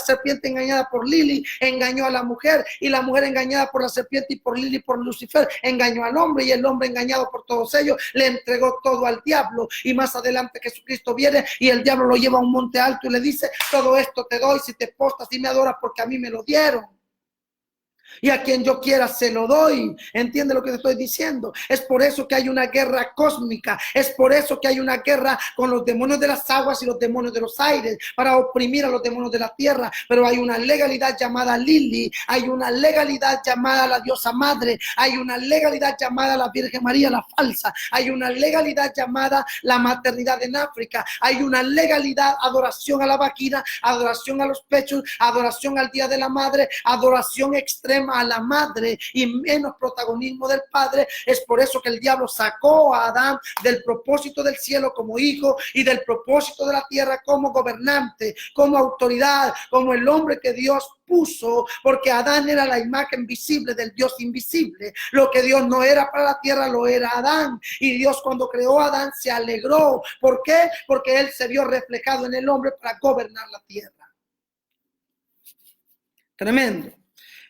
serpiente engañada por Lili engañó a la mujer, y la mujer engañada por la serpiente y por Lili y por Lucifer engañó al hombre, y el hombre engañado por todos ellos le entregó todo al diablo. Y más adelante Jesucristo viene y el diablo lo lleva a un monte alto y le dice: todo esto te doy si te postras y me adoras, porque a mí me lo dieron. Y a quien yo quiera se lo doy. ¿Entiende lo que te estoy diciendo? Es por eso que hay una guerra cósmica. Es por eso que hay una guerra con los demonios de las aguas y los demonios de los aires, para oprimir a los demonios de la tierra. Pero hay una legalidad llamada Lili, hay una legalidad llamada la diosa madre, hay una legalidad llamada la Virgen María la falsa, hay una legalidad llamada la maternidad en África, hay una legalidad, adoración a la vagina, adoración a los pechos, adoración al día de la madre, adoración extrema a la madre y menos protagonismo del padre. Es por eso que el diablo sacó a Adán del propósito del cielo como hijo y del propósito de la tierra como gobernante, como autoridad, como el hombre que Dios puso, porque Adán era la imagen visible del Dios invisible. Lo que Dios no era para la tierra lo era Adán, y Dios cuando creó a Adán se alegró. ¿Por qué? Porque él se vio reflejado en el hombre para gobernar la tierra. Tremendo.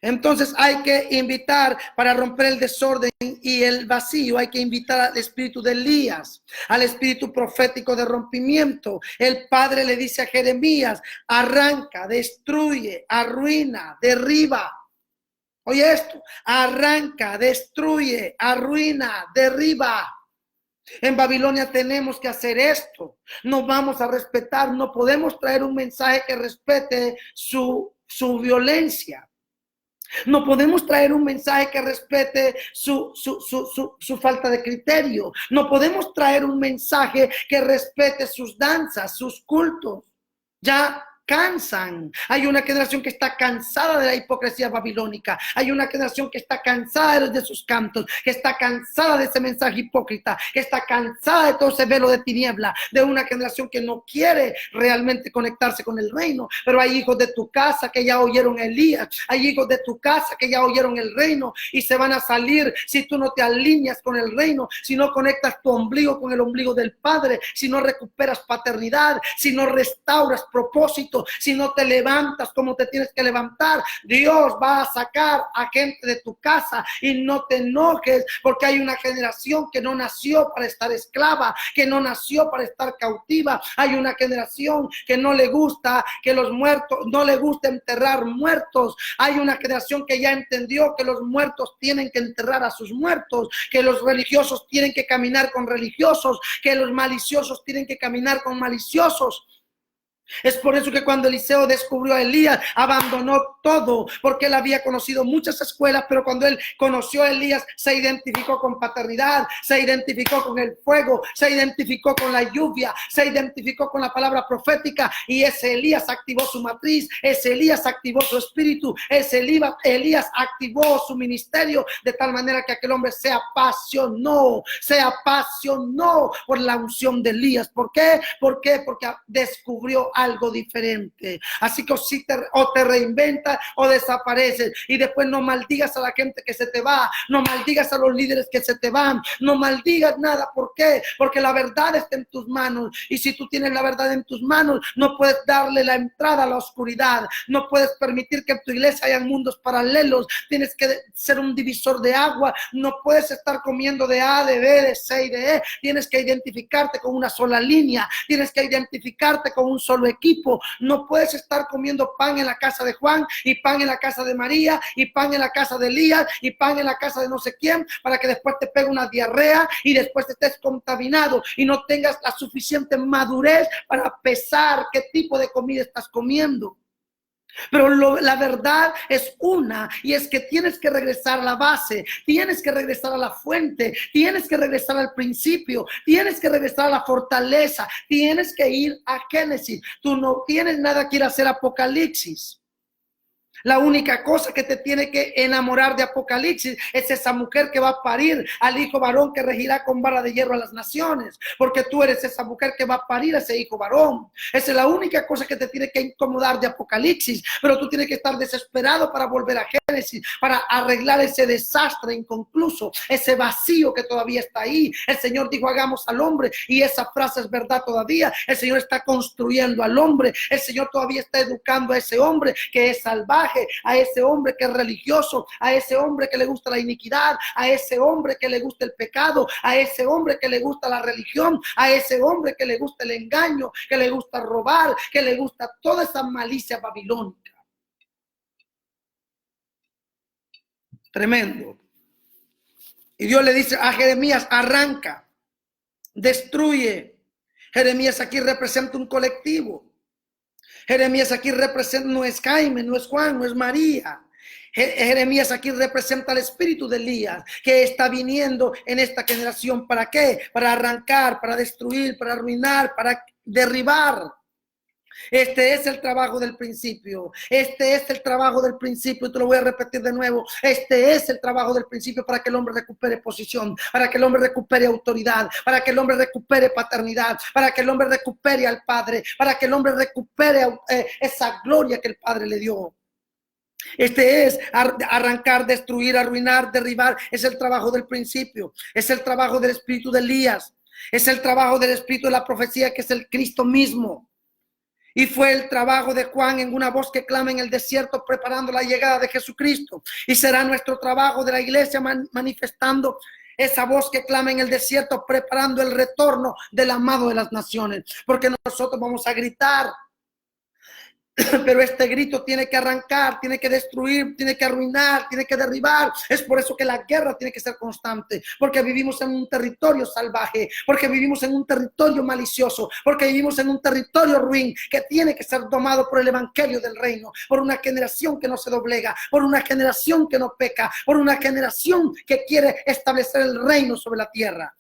Entonces hay que invitar, para romper el desorden y el vacío, hay que invitar al espíritu de Elías, al espíritu profético de rompimiento. El Padre le dice a Jeremías: arranca, destruye, arruina, derriba. Oye esto: arranca, destruye, arruina, derriba. En Babilonia tenemos que hacer esto. No vamos a respetar, no podemos traer un mensaje que respete su violencia. No podemos traer un mensaje que respete su falta de criterio. No podemos traer un mensaje que respete sus danzas, sus cultos. Ya cansan. Hay una generación que está cansada de la hipocresía babilónica. Hay una generación que está cansada de sus cantos, que está cansada de ese mensaje hipócrita, que está cansada de todo ese velo de tiniebla, de una generación que no quiere realmente conectarse con el reino. Pero hay hijos de tu casa que ya oyeron a Elías, hay hijos de tu casa que ya oyeron el reino y se van a salir si tú no te alineas con el reino, si no conectas tu ombligo con el ombligo del Padre, si no recuperas paternidad, si no restauras propósito, si no te levantas como te tienes que levantar. Dios va a sacar a gente de tu casa, y no te enojes, porque hay una generación que no nació para estar esclava, que no nació para estar cautiva. Hay una generación que no le gusta que los muertos, no le gusta enterrar muertos. Hay una generación que ya entendió que los muertos tienen que enterrar a sus muertos, que los religiosos tienen que caminar con religiosos, que los maliciosos tienen que caminar con maliciosos. Es por eso que cuando Eliseo descubrió a Elías, abandonó todo, porque él había conocido muchas escuelas, pero cuando él conoció a Elías, se identificó con paternidad, se identificó con el fuego, se identificó con la lluvia, se identificó con la palabra profética, y ese Elías activó su matriz, ese Elías activó su espíritu, ese Elías activó su ministerio, de tal manera que aquel hombre se apasionó por la unción de Elías. ¿Por qué? Porque descubrió algo diferente. Así que o te reinventas o desapareces. Y después no maldigas a la gente que se te va, no maldigas a los líderes que se te van, no maldigas nada. ¿Por qué? Porque la verdad está en tus manos. Y si tú tienes la verdad en tus manos, no puedes darle la entrada a la oscuridad. No puedes permitir que en tu iglesia hayan mundos paralelos. Tienes que ser un divisor de agua. No puedes estar comiendo de A, de B, de C y de E. Tienes que identificarte con una sola línea. Tienes que identificarte con un solo equipo. No puedes estar comiendo pan en la casa de Juan y pan en la casa de María y pan en la casa de Elías y pan en la casa de no sé quién, para que después te pegue una diarrea y después estés contaminado y no tengas la suficiente madurez para pesar qué tipo de comida estás comiendo. Pero la verdad es una, y es que tienes que regresar a la base, tienes que regresar a la fuente, tienes que regresar al principio, tienes que regresar a la fortaleza, tienes que ir a Génesis. Tú no tienes nada que ir a hacer Apocalipsis. La única cosa que te tiene que enamorar de Apocalipsis es esa mujer que va a parir al hijo varón que regirá con vara de hierro a las naciones, porque tú eres esa mujer que va a parir a ese hijo varón. Esa es la única cosa que te tiene que incomodar de Apocalipsis, pero tú tienes que estar desesperado para volver a Génesis, para arreglar ese desastre inconcluso, ese vacío que todavía está ahí. El Señor dijo: hagamos al hombre, y esa frase es verdad todavía. El Señor está construyendo al hombre, el Señor todavía está educando a ese hombre que es salvaje, a ese hombre que es religioso, a ese hombre que le gusta la iniquidad, a ese hombre que le gusta el pecado, a ese hombre que le gusta la religión, a ese hombre que le gusta el engaño, que le gusta robar, que le gusta toda esa malicia babilónica. Tremendo. Y Dios le dice a Jeremías: arranca, destruye. Jeremías aquí representa un colectivo. Jeremías aquí representa, no es Jaime, no es Juan, no es María. Jeremías aquí representa el espíritu de Elías que está viniendo en esta generación. ¿Para qué? Para arrancar, para destruir, para arruinar, para derribar. Este es el trabajo del principio. Este es el trabajo del principio. Y te lo voy a repetir de nuevo. Este es el trabajo del principio, para que el hombre recupere posición, para que el hombre recupere autoridad, para que el hombre recupere paternidad, para que el hombre recupere al Padre, para que el hombre recupere esa gloria que el Padre le dio. Este es arrancar, destruir, arruinar, derribar. Es el trabajo del principio. Es el trabajo del espíritu de Elías. Es el trabajo del espíritu de la profecía, que es el Cristo mismo. Y fue el trabajo de Juan en una voz que clama en el desierto, preparando la llegada de Jesucristo. Y será nuestro trabajo de la iglesia manifestando esa voz que clama en el desierto, preparando el retorno del amado de las naciones. Porque nosotros vamos a gritar, pero este grito tiene que arrancar, tiene que destruir, tiene que arruinar, tiene que derribar. Es por eso que la guerra tiene que ser constante, porque vivimos en un territorio salvaje, porque vivimos en un territorio malicioso, porque vivimos en un territorio ruin que tiene que ser domado por el evangelio del reino, por una generación que no se doblega, por una generación que no peca, por una generación que quiere establecer el reino sobre la tierra.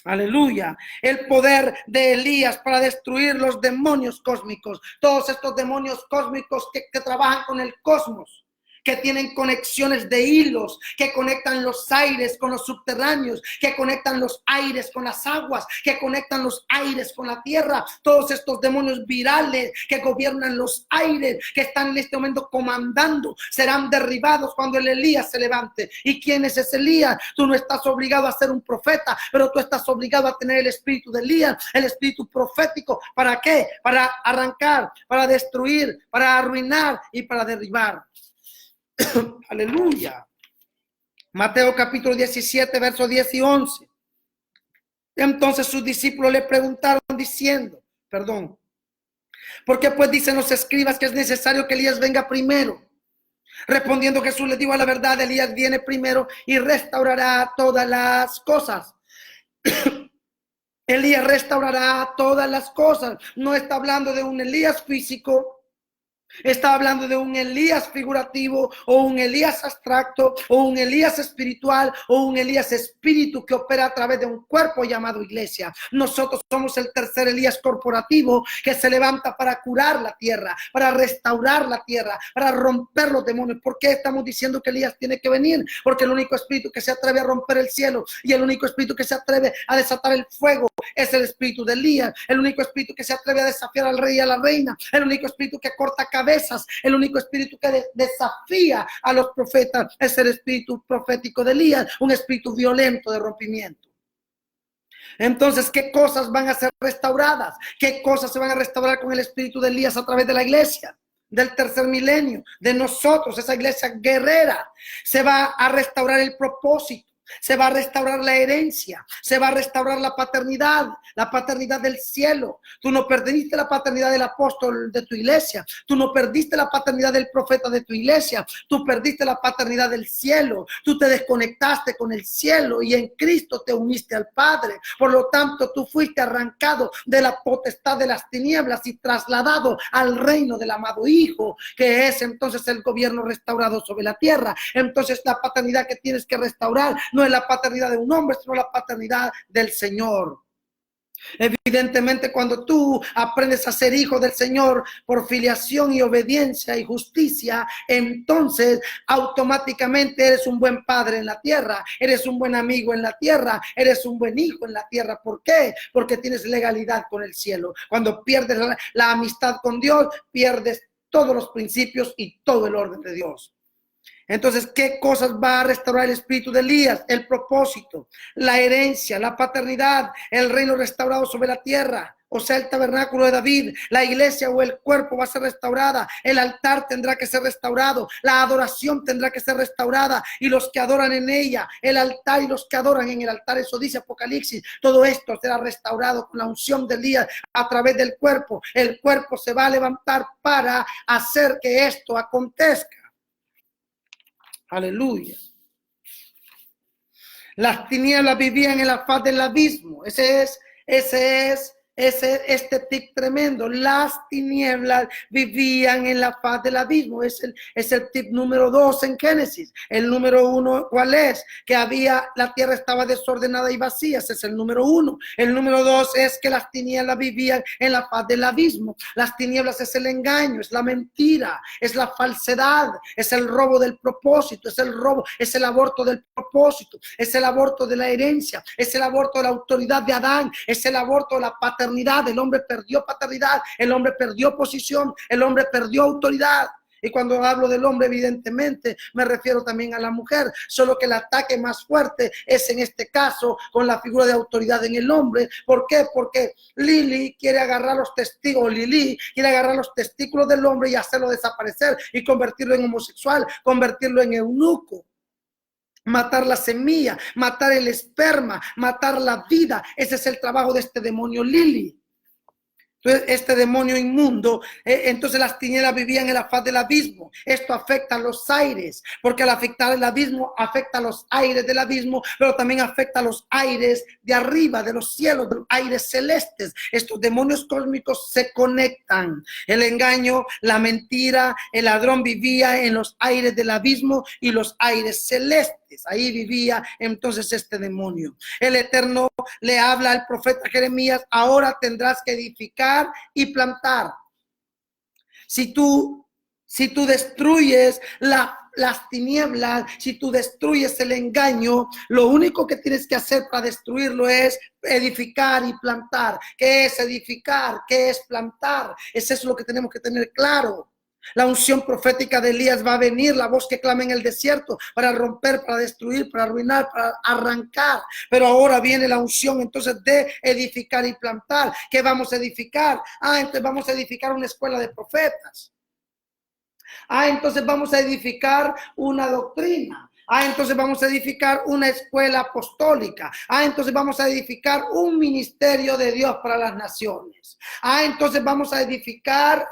Aleluya. El poder de Elías para destruir los demonios cósmicos. Todos estos demonios cósmicos que trabajan con el cosmos, que tienen conexiones de hilos, que conectan los aires con los subterráneos, que conectan los aires con las aguas, que conectan los aires con la tierra. Todos estos demonios virales que gobiernan los aires, que están en este momento comandando, serán derribados cuando el Elías se levante. ¿Y quién es ese Elías? Tú no estás obligado a ser un profeta, pero tú estás obligado a tener el espíritu de Elías, el espíritu profético. ¿Para qué? Para arrancar, para destruir, para arruinar y para derribar. Aleluya. Mateo capítulo 17, versos 10 y 11. Entonces sus discípulos le preguntaron diciendo, ¿por qué pues dicen los escribas que es necesario que Elías venga primero? Respondiendo Jesús les dijo: a la verdad, Elías viene primero y restaurará todas las cosas. Elías restaurará todas las cosas. No está hablando de un Elías físico, Está hablando de un Elías figurativo o un Elías abstracto o un Elías espiritual o un Elías espíritu que opera a través de un cuerpo llamado iglesia. Nosotros somos el tercer Elías corporativo que se levanta para curar la tierra, para restaurar la tierra, para romper los demonios. ¿Por qué estamos diciendo que Elías tiene que venir? Porque el único espíritu que se atreve a romper el cielo y el único espíritu que se atreve a desatar el fuego es el espíritu de Elías. El único espíritu que se atreve a desafiar al rey y a la reina. El único espíritu que corta cabezas, el único espíritu que desafía a los profetas es el espíritu profético de Elías, un espíritu violento de rompimiento. Entonces, ¿qué cosas van a ser restauradas? ¿Qué cosas se van a restaurar con el espíritu de Elías a través de la iglesia? Del tercer milenio, de nosotros, esa iglesia guerrera. Se va a restaurar el propósito. Se va a restaurar la herencia, se va a restaurar la paternidad del cielo. Tú no perdiste la paternidad del apóstol de tu iglesia, tú no perdiste la paternidad del profeta de tu iglesia, tú perdiste la paternidad del cielo, tú te desconectaste con el cielo y en Cristo te uniste al Padre. Por lo tanto, tú fuiste arrancado de la potestad de las tinieblas y trasladado al reino del amado Hijo, que es entonces el gobierno restaurado sobre la tierra. Entonces, la paternidad que tienes que restaurar no es la paternidad de un hombre, sino la paternidad del Señor. Evidentemente, cuando tú aprendes a ser hijo del Señor por filiación y obediencia y justicia, entonces automáticamente eres un buen padre en la tierra, eres un buen amigo en la tierra, eres un buen hijo en la tierra. ¿Por qué? Porque tienes legalidad con el cielo. Cuando pierdes la amistad con Dios, pierdes todos los principios y todo el orden de Dios. Entonces, ¿qué cosas va a restaurar el espíritu de Elías? El propósito, la herencia, la paternidad, el reino restaurado sobre la tierra, o sea, el tabernáculo de David, la iglesia o el cuerpo va a ser restaurada, el altar tendrá que ser restaurado, la adoración tendrá que ser restaurada y los que adoran en ella, el altar y los que adoran en el altar, eso dice Apocalipsis, todo esto será restaurado con la unción de Elías a través del cuerpo. El cuerpo se va a levantar para hacer que esto acontezca. Aleluya. Las tinieblas vivían en la faz del abismo. Ese es este tip tremendo. Las tinieblas vivían en la faz del abismo. Es el tip número 2 en Génesis. El número 1, ¿cuál es? Que la tierra estaba desordenada y vacía. Ese es el número 1. El número 2 es que las tinieblas vivían en la faz del abismo. Las tinieblas es el engaño, es la mentira, es la falsedad, es el robo del propósito, es el robo, es el aborto del propósito, es el aborto de la herencia, es el aborto de la autoridad de Adán, es el aborto de la paternidad. El hombre perdió paternidad, el hombre perdió posición, el hombre perdió autoridad. Y cuando hablo del hombre, evidentemente, me refiero también a la mujer, solo que el ataque más fuerte es en este caso con la figura de autoridad en el hombre. ¿Por qué? Porque Lili quiere agarrar los testigos, Lili quiere agarrar los testículos del hombre y hacerlo desaparecer y convertirlo en homosexual, convertirlo en eunuco. Matar la semilla, matar el esperma, matar la vida. Ese es el trabajo de este demonio Lili. Entonces, este demonio inmundo, entonces las tinieblas vivían en la faz del abismo. Esto afecta a los aires, porque al afectar el abismo, afecta a los aires del abismo, pero también afecta a los aires de arriba, de los cielos, de los aires celestes. Estos demonios cósmicos se conectan. El engaño, la mentira, el ladrón vivía en los aires del abismo y los aires celestes. Ahí vivía entonces este demonio. El Eterno le habla al profeta Jeremías: ahora tendrás que edificar y plantar. Si tú destruyes las tinieblas, si tú destruyes el engaño, lo único que tienes que hacer para destruirlo es edificar y plantar. ¿Qué es edificar? ¿Qué es plantar? Eso es lo que tenemos que tener claro. La unción profética de Elías va a venir, la voz que clama en el desierto, para romper, para destruir, para arruinar, para arrancar. Pero ahora viene la unción entonces de edificar y plantar. ¿Qué vamos a edificar? Entonces vamos a edificar una escuela de profetas. Entonces vamos a edificar una doctrina. Entonces vamos a edificar una escuela apostólica. Entonces vamos a edificar un ministerio de Dios para las naciones. Entonces vamos a edificar,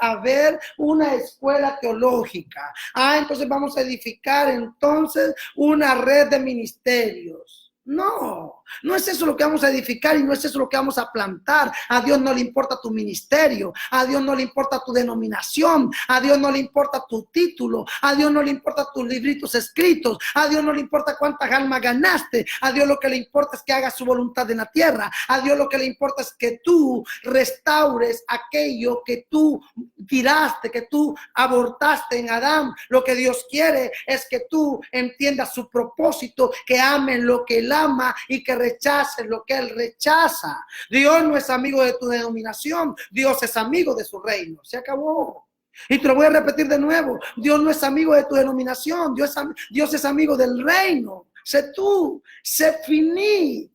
una escuela teológica. Entonces vamos a edificar entonces una red de ministerios. No, No es eso lo que vamos a edificar y no es eso lo que vamos a plantar. A Dios no le importa tu ministerio, a Dios no le importa tu denominación, a Dios no le importa tu título, a Dios no le importa tus libritos escritos, a Dios no le importa cuántas almas ganaste, a Dios lo que le importa es que hagas su voluntad en la tierra, a Dios lo que le importa es que tú restaures aquello que tú tiraste, que tú abortaste en Adán. Lo que Dios quiere es que tú entiendas su propósito, que amen lo que Él ama y que rechacen lo que Él rechaza. Dios no es amigo de tu denominación, Dios es amigo de su reino. Se acabó. Y te lo voy a repetir de nuevo. Dios no es amigo de tu denominación, Dios es amigo del reino. Sé tú, sé finí.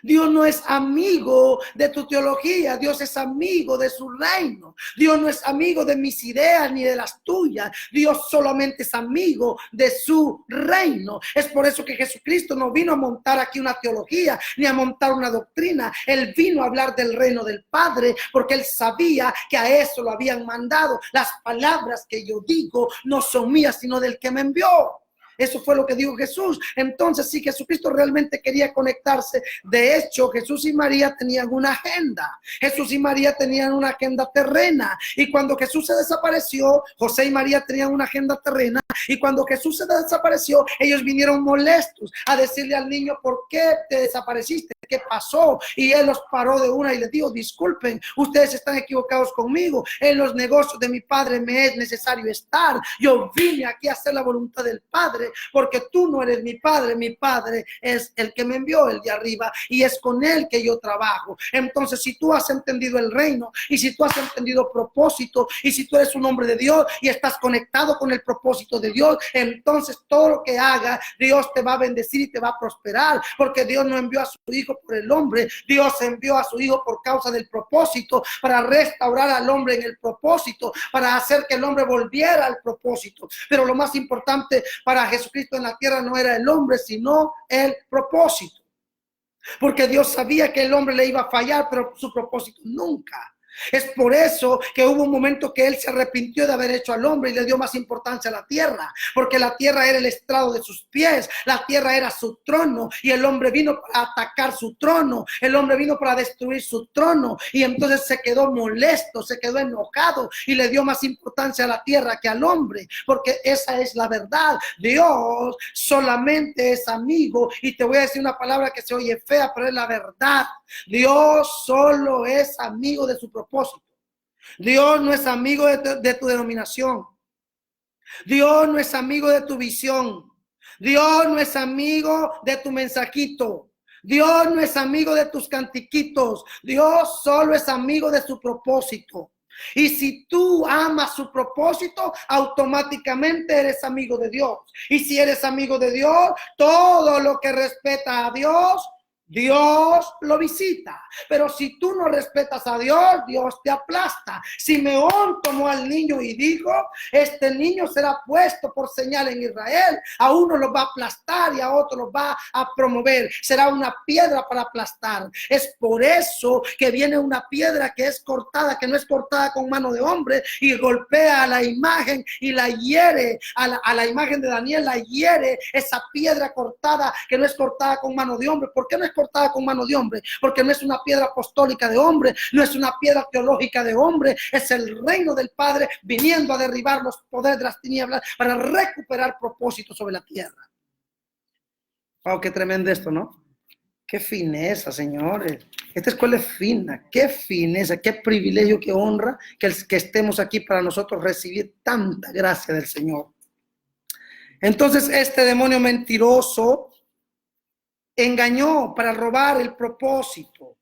Dios no es amigo de tu teología, Dios es amigo de su reino. Dios no es amigo de mis ideas ni de las tuyas. Dios solamente es amigo de su reino. Es por eso que Jesucristo no vino a montar aquí una teología ni a montar una doctrina. Él vino a hablar del reino del Padre porque Él sabía que a eso lo habían mandado. Las palabras que yo digo no son mías, sino del que me envió. Eso fue lo que dijo Jesús. Entonces, si Jesucristo realmente quería conectarse, de hecho, Jesús y María tenían una agenda. Jesús y María tenían una agenda terrena. Y cuando Jesús se desapareció, José y María tenían una agenda terrena. Y cuando Jesús se desapareció, ellos vinieron molestos a decirle al niño, ¿por qué te desapareciste? ¿Qué pasó? Y Él los paró de una y les dijo, disculpen, ustedes están equivocados conmigo. En los negocios de mi Padre me es necesario estar. Yo vine aquí a hacer la voluntad del Padre, porque tú no eres mi Padre es el que me envió, el de arriba, y es con Él que yo trabajo. Entonces, si tú has entendido el reino, y si tú has entendido propósito, y si tú eres un hombre de Dios, y estás conectado con el propósito de Dios, entonces todo lo que haga, Dios te va a bendecir y te va a prosperar, porque Dios no envió a su Hijo por el hombre, Dios envió a su Hijo por causa del propósito, para restaurar al hombre en el propósito, para hacer que el hombre volviera al propósito. Pero lo más importante para Jesucristo en la tierra no era el hombre, sino el propósito. Porque Dios sabía que el hombre le iba a fallar, pero su propósito nunca. Es por eso que hubo un momento que Él se arrepintió de haber hecho al hombre y le dio más importancia a la tierra, porque la tierra era el estrado de sus pies, la tierra era su trono y el hombre vino para atacar su trono, el hombre vino para destruir su trono y entonces se quedó molesto, se quedó enojado y le dio más importancia a la tierra que al hombre, porque esa es la verdad. Dios solamente es amigo, y te voy a decir una palabra que se oye fea, pero es la verdad. Dios solo es amigo de su propósito. Dios no es amigo de tu denominación. Dios no es amigo de tu visión. Dios no es amigo de tu mensajito. Dios no es amigo de tus cantiquitos. Dios solo es amigo de su propósito. Y si tú amas su propósito, automáticamente eres amigo de Dios. Y si eres amigo de Dios, todo lo que respeta a Dios, Dios lo visita. Pero si tú no respetas a Dios, Dios te aplasta. Simeón tomó al niño y dijo, este niño será puesto por señal en Israel. A uno lo va a aplastar y a otro lo va a promover. Será una piedra para aplastar. Es por eso que viene una piedra que es cortada, que no es cortada con mano de hombre, y golpea a la imagen y la hiere, a la imagen de Daniel la hiere, esa piedra cortada que no es cortada con mano de hombre. ¿Por qué no es cortada con mano de hombre? Porque no es una piedra apostólica de hombre, no es una piedra teológica de hombre, es el reino del Padre viniendo a derribar los poderes de las tinieblas para recuperar propósito sobre la tierra. Wow, qué tremendo esto, ¿no? Qué fineza, señores. Esta escuela es fina, qué fineza, qué privilegio, qué honra que estemos aquí para nosotros recibir tanta gracia del Señor. Entonces este demonio mentiroso engañó para robar el propósito,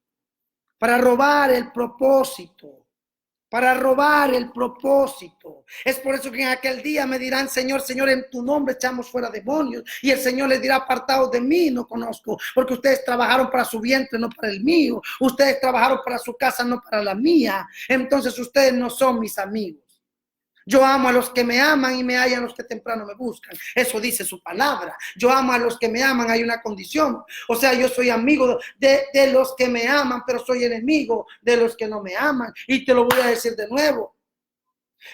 para robar el propósito, para robar el propósito. Es por eso que en aquel día me dirán, Señor, Señor, en tu nombre echamos fuera demonios. Y el Señor les dirá, apartados de mí, no conozco, porque ustedes trabajaron para su vientre, no para el mío. Ustedes trabajaron para su casa, no para la mía. Entonces ustedes no son mis amigos. Yo amo a los que me aman y me hallan los que temprano me buscan. Eso dice su palabra. Yo amo a los que me aman, hay una condición. O sea, yo soy amigo de los que me aman, pero soy enemigo de los que no me aman. Y te lo voy a decir de nuevo.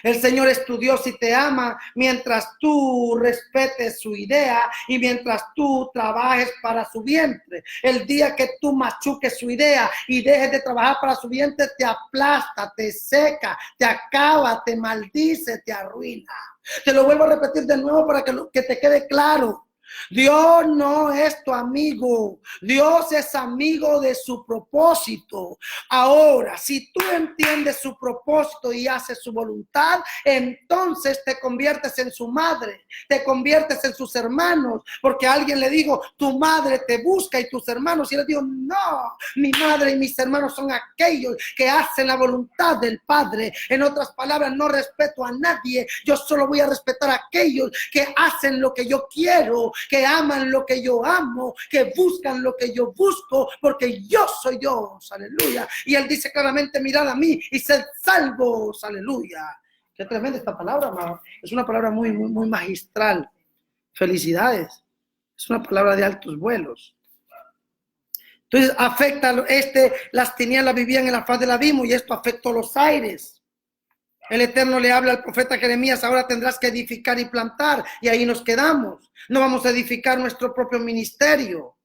El Señor es tu Dios y te ama mientras tú respetes su idea y mientras tú trabajes para su vientre. El día que tú machuques su idea y dejes de trabajar para su vientre, te aplasta, te seca, te acaba, te maldice, te arruina. Te lo vuelvo a repetir de nuevo para que te quede claro. Dios no es tu amigo, Dios es amigo de su propósito. Ahora, si tú entiendes su propósito y haces su voluntad, entonces te conviertes en su madre, te conviertes en sus hermanos, porque alguien le dijo, tu madre te busca y tus hermanos, y él dijo, no, mi madre y mis hermanos son aquellos que hacen la voluntad del Padre. En otras palabras, no respeto a nadie, yo solo voy a respetar a aquellos que hacen lo que yo quiero, que aman lo que yo amo, que buscan lo que yo busco, porque yo soy Dios, aleluya. Y él dice claramente, mirad a mí y sed salvos, aleluya. Qué tremenda esta palabra, hermano. Es una palabra muy magistral. Felicidades. Es una palabra de altos vuelos. Entonces afecta, las tinieblas vivían en la faz del abismo y esto afectó los aires. El Eterno le habla al profeta Jeremías, ahora tendrás que edificar y plantar, y ahí nos quedamos. No vamos a edificar nuestro propio ministerio.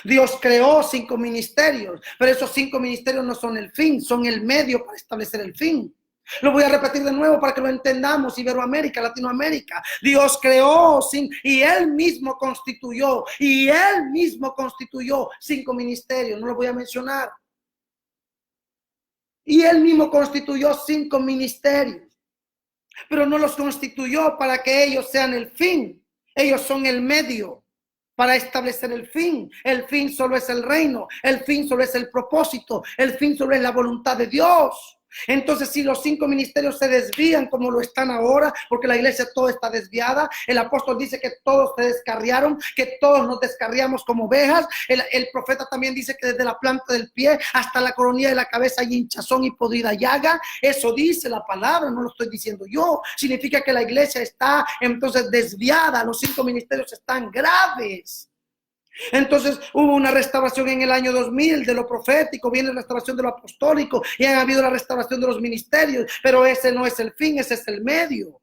Dios creó 5 ministerios, pero esos 5 ministerios no son el fin, son el medio para establecer el fin. Lo voy a repetir de nuevo para que lo entendamos, Iberoamérica, Latinoamérica. Dios creó y Él mismo constituyó 5 ministerios, no lo voy a mencionar. Y Él mismo constituyó 5 ministerios, pero no los constituyó para que ellos sean el fin. Ellos son el medio para establecer el fin. El fin solo es el reino, el fin solo es el propósito, el fin solo es la voluntad de Dios. Entonces, si los 5 ministerios se desvían como lo están ahora, porque la iglesia toda está desviada, el apóstol dice que todos se descarriaron, que todos nos descarriamos como ovejas. El profeta también dice que desde la planta del pie hasta la coronilla de la cabeza hay hinchazón y podrida llaga. Eso dice la palabra, no lo estoy diciendo yo. Significa que la iglesia está entonces desviada, los 5 ministerios están graves. Entonces hubo una restauración en el año 2000 de lo profético, viene la restauración de lo apostólico y ha habido la restauración de los ministerios, pero ese no es el fin, ese es el medio.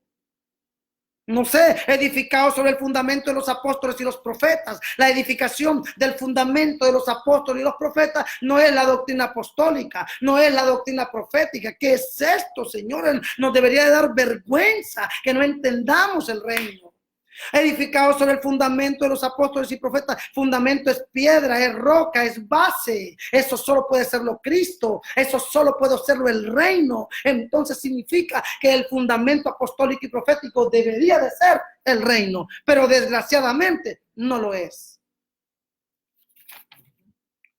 No sé, edificado sobre el fundamento de los apóstoles y los profetas. La edificación del fundamento de los apóstoles y los profetas no es la doctrina apostólica, no es la doctrina profética. ¿Qué es esto, señores? Nos debería de dar vergüenza que no entendamos el reino. Edificado sobre el fundamento de los apóstoles y profetas. Fundamento es piedra, es roca, es base. Eso solo puede serlo Cristo, eso solo puede serlo el reino. Entonces significa que el fundamento apostólico y profético debería de ser el reino, pero desgraciadamente no lo es.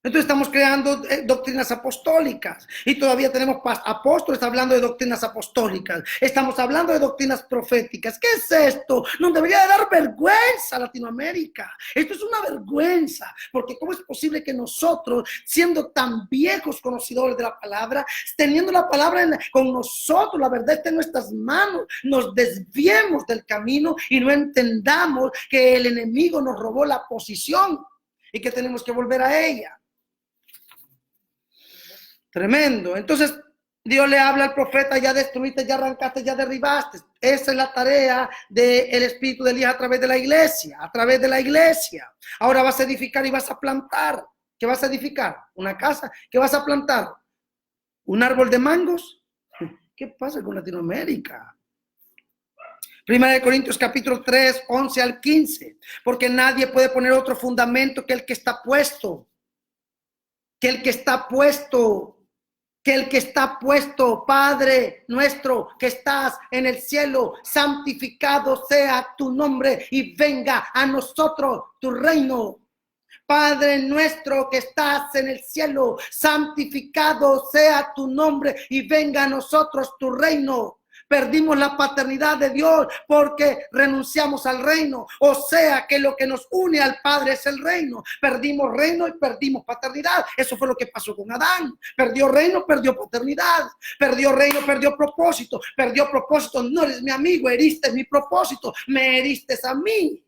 Entonces estamos creando doctrinas apostólicas y todavía tenemos apóstoles hablando de doctrinas apostólicas. Estamos hablando de doctrinas proféticas. ¿Qué es esto? Nos debería de dar vergüenza a Latinoamérica. Esto es una vergüenza, porque ¿cómo es posible que nosotros, siendo tan viejos conocedores de la palabra, teniendo la palabra con nosotros, la verdad está en nuestras manos, nos desviemos del camino y no entendamos que el enemigo nos robó la posición y que tenemos que volver a ella? Tremendo. Entonces Dios le habla al profeta, ya destruiste, ya arrancaste, ya derribaste. Esa es la tarea del Espíritu de Elías a través de la iglesia, Ahora vas a edificar y vas a plantar. ¿Qué vas a edificar? ¿Una casa? ¿Qué vas a plantar? ¿Un árbol de mangos? ¿Qué pasa con Latinoamérica? Primera de Corintios capítulo 3, 11 al 15. Porque nadie puede poner otro fundamento que el que está puesto. Padre nuestro que estás en el cielo, santificado sea tu nombre y venga a nosotros tu reino. Padre nuestro que estás en el cielo, santificado sea tu nombre y venga a nosotros tu reino. Perdimos la paternidad de Dios porque renunciamos al reino. O sea que lo que nos une al Padre es el reino. Perdimos reino y perdimos paternidad. Eso fue lo que pasó con Adán. Perdió reino, perdió paternidad. Perdió reino, perdió propósito. Perdió propósito. No eres mi amigo, heriste mi propósito. Me heriste a mí.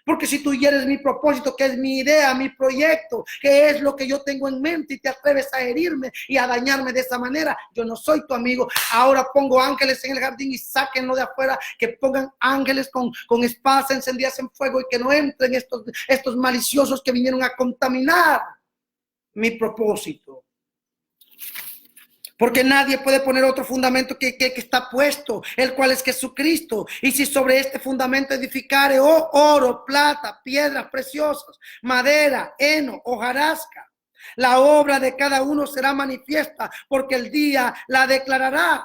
Porque si tú hieres mi propósito, que es mi idea, mi proyecto, que es lo que yo tengo en mente y te atreves a herirme y a dañarme de esa manera, yo no soy tu amigo. Ahora pongo ángeles en el jardín y sáquenlo de afuera, que pongan ángeles con espadas encendidas en fuego y que no entren estos maliciosos que vinieron a contaminar mi propósito. Porque nadie puede poner otro fundamento que está puesto, el cual es Jesucristo. Y si sobre este fundamento edificare oro, plata, piedras preciosas, madera, heno, hojarasca, la obra de cada uno será manifiesta, porque el día la declarará.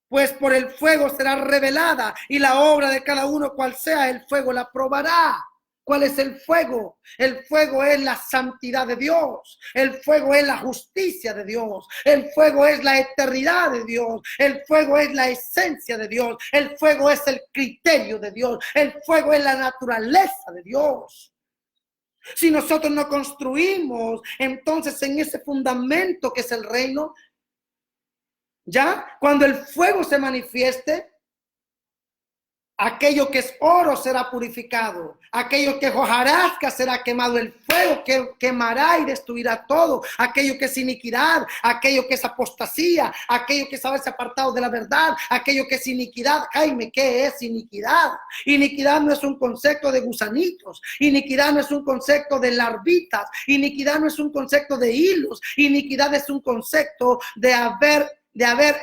Pues por el fuego será revelada, y la obra de cada uno, cual sea el fuego, la probará. ¿Cuál es el fuego? El fuego es la santidad de Dios. El fuego es la justicia de Dios. El fuego es la eternidad de Dios. El fuego es la esencia de Dios. El fuego es el criterio de Dios. El fuego es la naturaleza de Dios. Si nosotros no construimos entonces en ese fundamento que es el reino, ya cuando el fuego se manifieste, aquello que es oro será purificado, aquello que es hojarasca será quemado, el fuego que quemará y destruirá todo, aquello que es iniquidad, aquello que es apostasía, aquello que es haberse apartado de la verdad, aquello que es iniquidad. Jaime, ¿qué es iniquidad? Iniquidad no es un concepto de gusanitos, iniquidad no es un concepto de larvitas, iniquidad no es un concepto de hilos, iniquidad es un concepto de haber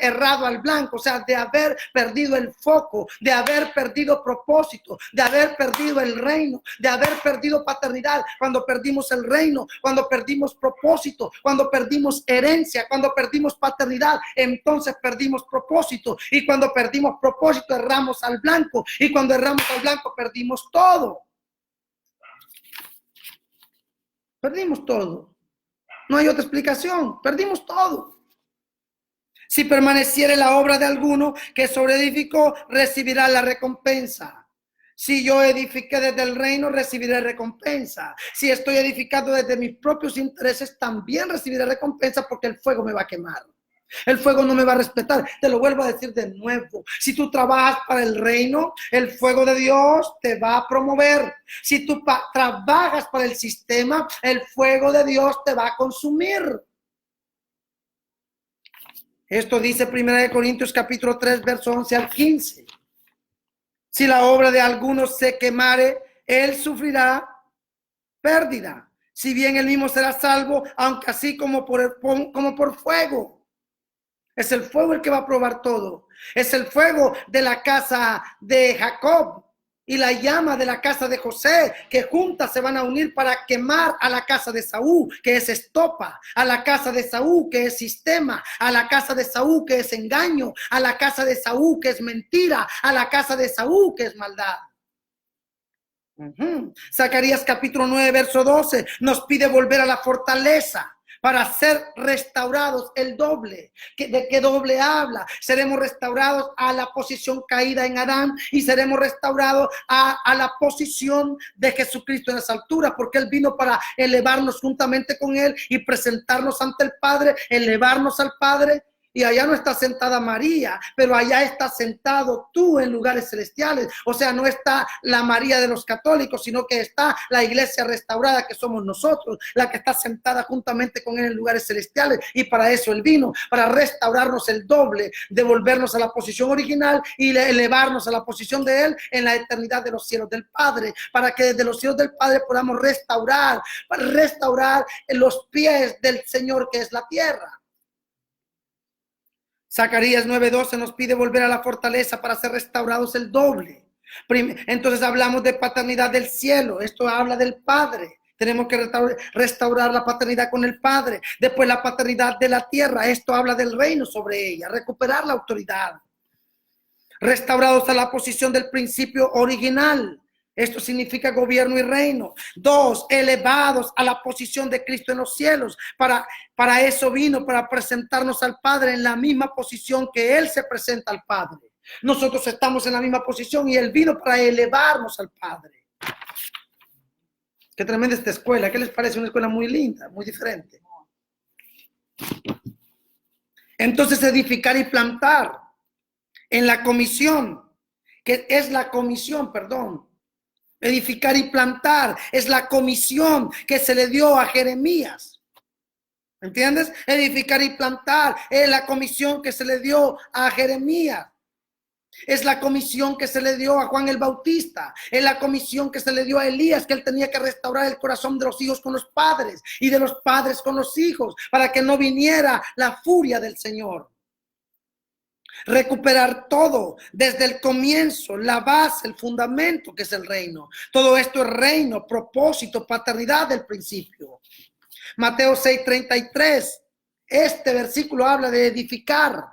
errado al blanco, o sea, de haber perdido el foco, de haber perdido propósito, de haber perdido el reino, de haber perdido paternidad. Cuando perdimos el reino, cuando perdimos propósito, cuando perdimos herencia, cuando perdimos paternidad, entonces perdimos propósito. Y cuando perdimos propósito, erramos al blanco. Y cuando erramos al blanco, perdimos todo. Perdimos todo. No hay otra explicación. Perdimos todo. Si permaneciere la obra de alguno que sobreedificó, recibirá la recompensa. Si yo edifiqué desde el reino, recibiré recompensa. Si estoy edificando desde mis propios intereses, también recibiré recompensa, porque el fuego me va a quemar. El fuego no me va a respetar. Te lo vuelvo a decir de nuevo. Si tú trabajas para el reino, el fuego de Dios te va a promover. Si tú trabajas para el sistema, el fuego de Dios te va a consumir. Esto dice 1 Corintios capítulo 3, verso 11 al 15. Si la obra de algunos se quemare, él sufrirá pérdida. Si bien él mismo será salvo, aunque así como por fuego. Es el fuego el que va a probar todo. Es el fuego de la casa de Jacob y la llama de la casa de José, que juntas se van a unir para quemar a la casa de Saúl, que es estopa, a la casa de Saúl, que es sistema, a la casa de Saúl, que es engaño, a la casa de Saúl, que es mentira, a la casa de Saúl, que es maldad. Zacarías capítulo 9, verso 12, nos pide volver a la fortaleza para ser restaurados el doble. ¿De qué doble habla? Seremos restaurados a la posición caída en Adán y seremos restaurados a la posición de Jesucristo en esa altura, porque Él vino para elevarnos juntamente con Él y presentarnos ante el Padre, elevarnos al Padre. Y allá no está sentada María, pero allá está sentado tú en lugares celestiales. O sea, no está la María de los católicos, sino que está la iglesia restaurada, que somos nosotros, la que está sentada juntamente con él en lugares celestiales. Y para eso él vino, para restaurarnos el doble, devolvernos a la posición original y elevarnos a la posición de él en la eternidad de los cielos del Padre, para que desde los cielos del Padre podamos restaurar los pies del Señor, que es la tierra. Zacarías 9:12 nos pide volver a la fortaleza para ser restaurados el doble. Entonces hablamos de paternidad del cielo. Esto habla del Padre. Tenemos que restaurar la paternidad con el Padre. Después la paternidad de la tierra. Esto habla del reino sobre ella. Recuperar la autoridad. Restaurados a la posición del principio original. Esto significa gobierno y reino. 2, elevados a la posición de Cristo en los cielos. Para eso vino, para presentarnos al Padre en la misma posición que Él se presenta al Padre. Nosotros estamos en la misma posición y Él vino para elevarnos al Padre. Qué tremenda esta escuela. ¿Qué les parece? Una escuela muy linda, muy diferente. Entonces, edificar y plantar en la comisión, que es la comisión, perdón. Edificar y plantar es la comisión que se le dio a Jeremías. ¿Entiendes? Edificar y plantar es la comisión que se le dio a Jeremías. Es la comisión que se le dio a Juan el Bautista. Es la comisión que se le dio a Elías, que él tenía que restaurar el corazón de los hijos con los padres y de los padres con los hijos, para que no viniera la furia del Señor. Recuperar todo desde el comienzo, la base, el fundamento que es el reino. Todo esto es reino, propósito, paternidad del principio. Mateo 6:33. Este versículo habla de edificar.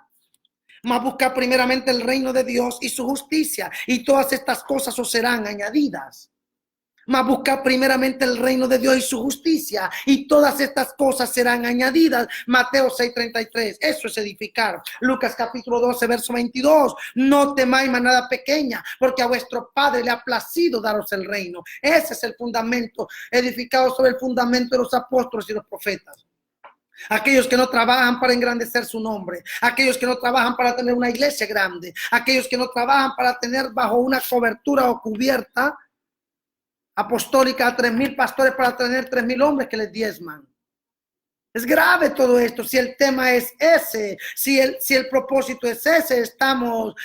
Mas buscar primeramente el reino de Dios y su justicia, y todas estas cosas os serán añadidas. Mas buscar primeramente el reino de Dios y su justicia, y todas estas cosas serán añadidas. Mateo 6:33. Eso es edificar. Lucas capítulo 12, verso 22. No temáis manada pequeña, porque a vuestro Padre le ha placido daros el reino. Ese es el fundamento, edificado sobre el fundamento de los apóstoles y los profetas. Aquellos que no trabajan para engrandecer su nombre, aquellos que no trabajan para tener una iglesia grande, aquellos que no trabajan para tener bajo una cobertura o cubierta apostólica a 3,000 pastores para tener 3,000 hombres que les diezman. Es grave todo esto. Si el tema es ese, si el propósito es ese, estamos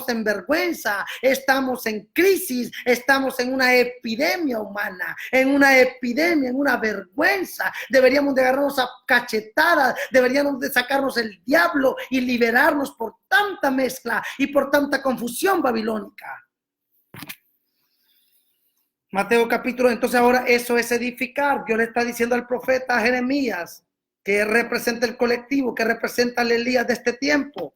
en vergüenza, estamos en crisis, estamos en una epidemia humana, en una vergüenza. Deberíamos de agarrarnos a cachetadas, deberíamos de sacarnos el diablo y liberarnos por tanta mezcla y por tanta confusión babilónica. Mateo capítulo, entonces ahora eso es edificar. Dios le está diciendo al profeta Jeremías, que representa el colectivo, que representa al Elías de este tiempo.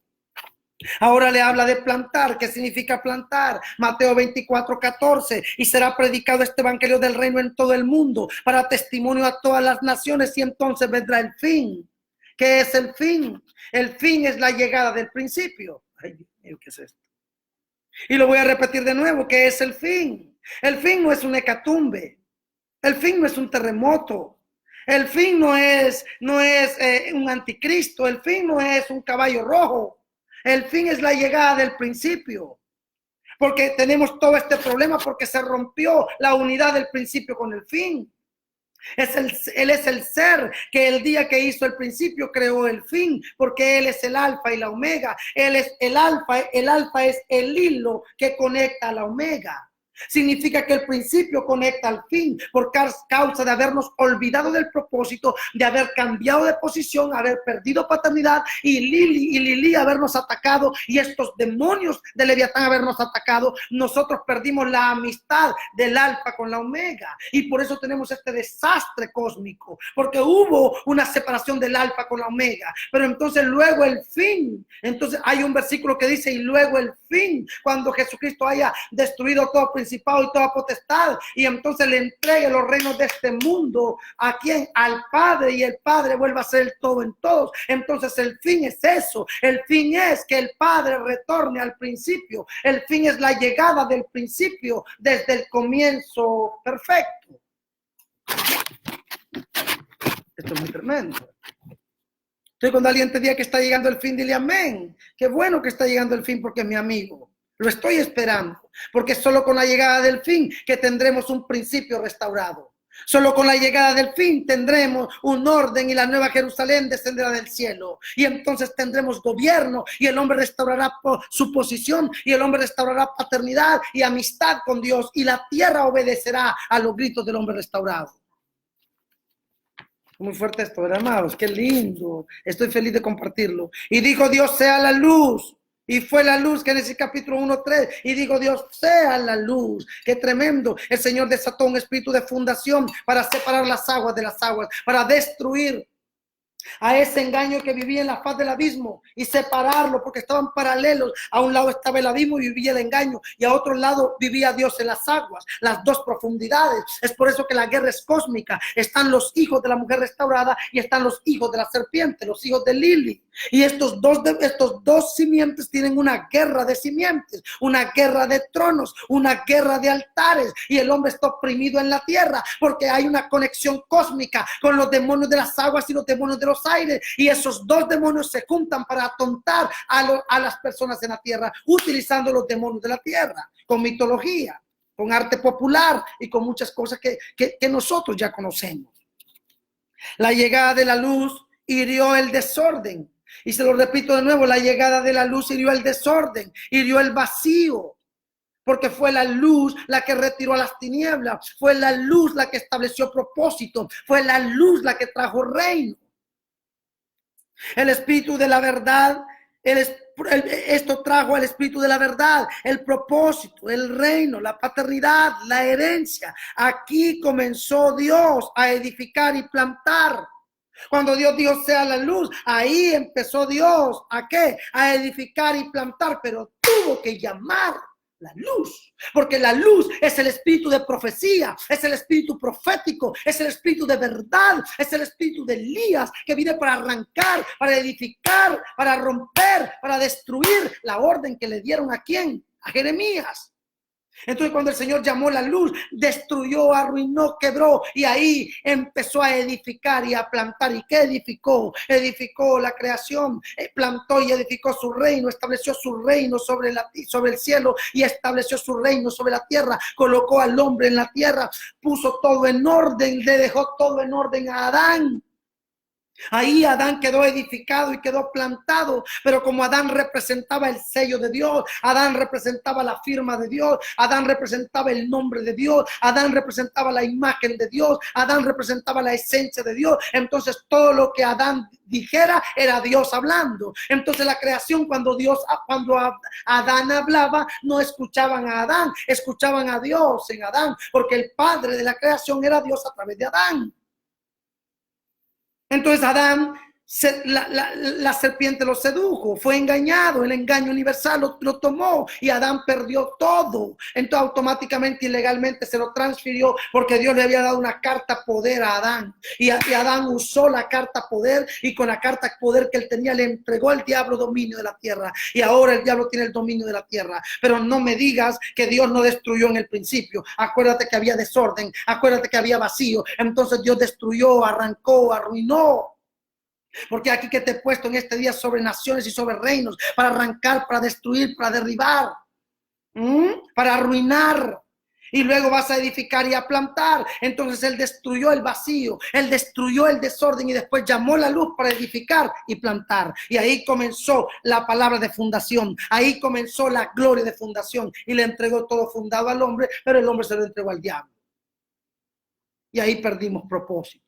Ahora le habla de plantar. ¿Qué significa plantar? Mateo 24:14. Y será predicado este evangelio del reino en todo el mundo para testimonio a todas las naciones, y entonces vendrá el fin. ¿Qué es el fin? El fin es la llegada del principio. Ay, Dios mío, ¿qué es esto? Y lo voy a repetir de nuevo. ¿Qué es el fin? El fin no es un hecatombe. El fin no es un terremoto. El fin no es un anticristo. El fin no es un caballo rojo. El fin es la llegada del principio. Porque tenemos todo este problema porque se rompió la unidad del principio con el fin. Él es el ser que el día que hizo el principio creó el fin, porque Él es el alfa y la omega. Él es el alfa es el hilo que conecta a la omega. Significa que el principio conecta al fin por causa de habernos olvidado del propósito, de haber cambiado de posición, haber perdido paternidad y Lili habernos atacado y estos demonios de Leviatán habernos atacado. Nosotros perdimos la amistad del alfa con la omega y por eso tenemos este desastre cósmico, porque hubo una separación del alfa con la omega. Pero entonces luego el fin, entonces hay un versículo que dice y luego el fin, cuando Jesucristo haya destruido todo principio y toda potestad, y entonces le entregue los reinos de este mundo a quien, al Padre, y el Padre vuelva a ser el todo en todos. Entonces el fin es eso, el fin es que el Padre retorne al principio, el fin es la llegada del principio desde el comienzo perfecto. Esto es muy tremendo. Entonces cuando alguien te diga que está llegando el fin, dile amén. Qué bueno que está llegando el fin porque es mi amigo. Lo estoy esperando, porque solo con la llegada del fin que tendremos un principio restaurado. Solo con la llegada del fin tendremos un orden y la nueva Jerusalén descenderá del cielo. Y entonces tendremos gobierno y el hombre restaurará su posición y el hombre restaurará paternidad y amistad con Dios y la tierra obedecerá a los gritos del hombre restaurado. Muy fuerte esto, ¿verdad, amados? Qué lindo. Estoy feliz de compartirlo. Y dijo Dios, sea la luz. Y fue la luz, Génesis capítulo 1:3. Y dijo Dios, sea la luz. Qué tremendo. El Señor desató un espíritu de fundación para separar las aguas de las aguas, para destruir a ese engaño que vivía en la faz del abismo y separarlo porque estaban paralelos. A un lado estaba el abismo y vivía el engaño y a otro lado vivía Dios en las aguas, las dos profundidades. Es por eso que la guerra es cósmica. Están los hijos de la mujer restaurada y están los hijos de la serpiente, los hijos de Lili. Y estos dos simientes tienen una guerra de simientes, una guerra de tronos, una guerra de altares. Y el hombre está oprimido en la tierra porque hay una conexión cósmica con los demonios de las aguas y los demonios de los aires. Y esos dos demonios se juntan para atontar a las personas en la tierra, utilizando los demonios de la tierra con mitología. con arte popular y con muchas cosas que nosotros ya conocemos. La llegada de la luz hirió el desorden. Y se lo repito de nuevo, la llegada de la luz hirió el desorden, hirió el vacío. Porque fue la luz la que retiró a las tinieblas, fue la luz la que estableció propósito, fue la luz la que trajo reino. El espíritu de la verdad, esto trajo el espíritu de la verdad, el propósito, el reino, la paternidad, la herencia. Aquí comenzó Dios a edificar y plantar. Cuando Dios dijo sea la luz, ahí empezó Dios ¿a qué? A edificar y plantar, pero tuvo que llamar la luz, porque la luz es el espíritu de profecía, es el espíritu profético, es el espíritu de verdad, es el espíritu de Elías que viene para arrancar, para edificar, para romper, para destruir la orden que le dieron ¿a quién? A Jeremías. Entonces cuando el Señor llamó la luz, destruyó, arruinó, quebró y ahí empezó a edificar y a plantar. ¿Y qué edificó? Edificó la creación, plantó y edificó su reino, estableció su reino sobre el cielo y estableció su reino sobre la tierra, colocó al hombre en la tierra, puso todo en orden, le dejó todo en orden a Adán. Ahí Adán quedó edificado y quedó plantado, pero como Adán representaba el sello de Dios, Adán representaba la firma de Dios, Adán representaba el nombre de Dios, Adán representaba la imagen de Dios, Adán representaba la esencia de Dios, entonces todo lo que Adán dijera era Dios hablando. Entonces la creación cuando Adán hablaba, no escuchaban a Adán, escuchaban a Dios en Adán, porque el padre de la creación era Dios a través de Adán. Entonces Adán, la serpiente lo sedujo, fue engañado, el engaño universal lo tomó y Adán perdió todo. Entonces automáticamente y legalmente se lo transfirió porque Dios le había dado una carta poder a Adán. Y Adán usó la carta poder y con la carta poder que él tenía le entregó al diablo dominio de la tierra. Y ahora el diablo tiene el dominio de la tierra. Pero no me digas que Dios no destruyó en el principio. Acuérdate que había desorden, acuérdate que había vacío. Entonces Dios destruyó, arrancó, arruinó. Porque aquí que te he puesto en este día sobre naciones y sobre reinos, para arrancar, para destruir, para derribar, para arruinar. Y luego vas a edificar y a plantar. Entonces él destruyó el vacío, él destruyó el desorden y después llamó la luz para edificar y plantar. Y ahí comenzó la palabra de fundación, ahí comenzó la gloria de fundación y le entregó todo fundado al hombre, pero el hombre se lo entregó al diablo. Y ahí perdimos propósito.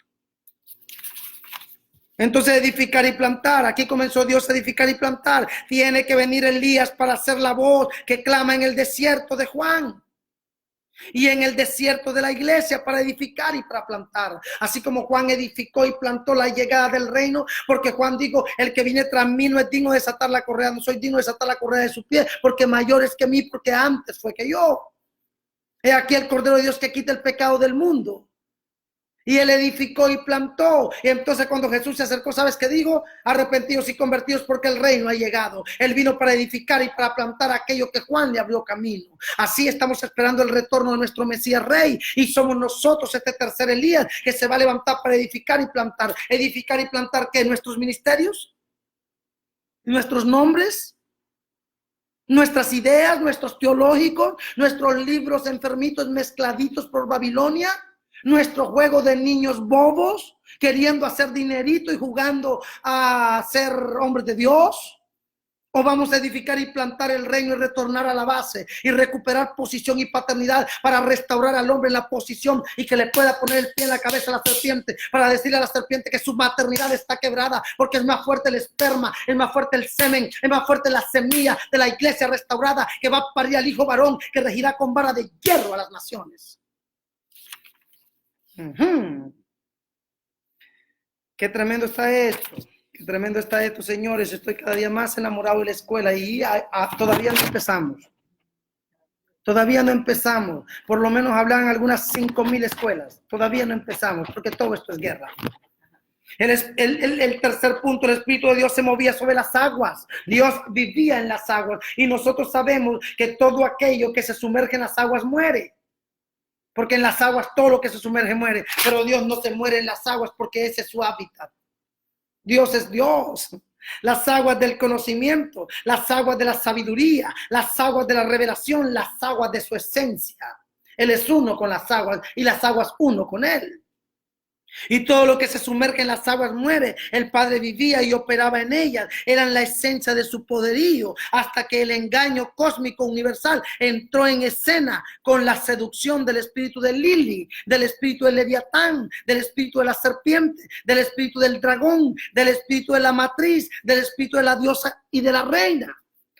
Entonces edificar y plantar, aquí comenzó Dios a edificar y plantar. Tiene que venir Elías para hacer la voz que clama en el desierto de Juan y en el desierto de la iglesia para edificar y para plantar. Así como Juan edificó y plantó la llegada del reino, porque Juan dijo, el que viene tras mí no es digno de desatar la correa, no soy digno de desatar la correa de su pie, porque mayor es que mí, porque antes fue que yo. He aquí el Cordero de Dios que quita el pecado del mundo. Y él edificó y plantó. Y entonces cuando Jesús se acercó, ¿sabes qué dijo? Arrepentidos y convertidos porque el reino ha llegado. Él vino para edificar y para plantar aquello que Juan le abrió camino. Así estamos esperando el retorno de nuestro Mesías Rey. Y somos nosotros este tercer Elías que se va a levantar para edificar y plantar. Edificar y plantar, ¿qué? Nuestros ministerios, nuestros nombres, nuestras ideas, nuestros teológicos, nuestros libros enfermitos mezcladitos por Babilonia. Nuestro juego de niños bobos, queriendo hacer dinerito y jugando a ser hombres de Dios. O vamos a edificar y plantar el reino y retornar a la base y recuperar posición y paternidad para restaurar al hombre en la posición y que le pueda poner el pie en la cabeza a la serpiente, para decirle a la serpiente que su maternidad está quebrada porque es más fuerte el esperma, es más fuerte el semen, es más fuerte la semilla de la iglesia restaurada que va a parir al hijo varón que regirá con vara de hierro a las naciones. Qué tremendo está esto, qué tremendo está esto, señores. Estoy cada día más enamorado de la escuela y todavía no empezamos. Todavía no empezamos. Por lo menos hablan algunas 5,000 escuelas. Todavía no empezamos porque todo esto es guerra. El tercer punto, el Espíritu de Dios se movía sobre las aguas. Dios vivía en las aguas y nosotros sabemos que todo aquello que se sumerge en las aguas muere. Porque en las aguas todo lo que se sumerge muere. Pero Dios no se muere en las aguas porque ese es su hábitat. Dios es Dios. Las aguas del conocimiento, las aguas de la sabiduría, las aguas de la revelación, las aguas de su esencia. Él es uno con las aguas y las aguas uno con él. Y todo lo que se sumerge en las aguas muere. El Padre vivía y operaba en ellas. Eran la esencia de su poderío, hasta que el engaño cósmico universal entró en escena con la seducción del espíritu de Lili, del espíritu de Leviatán, del espíritu de la serpiente, del espíritu del dragón, del espíritu de la matriz, del espíritu de la diosa y de la reina.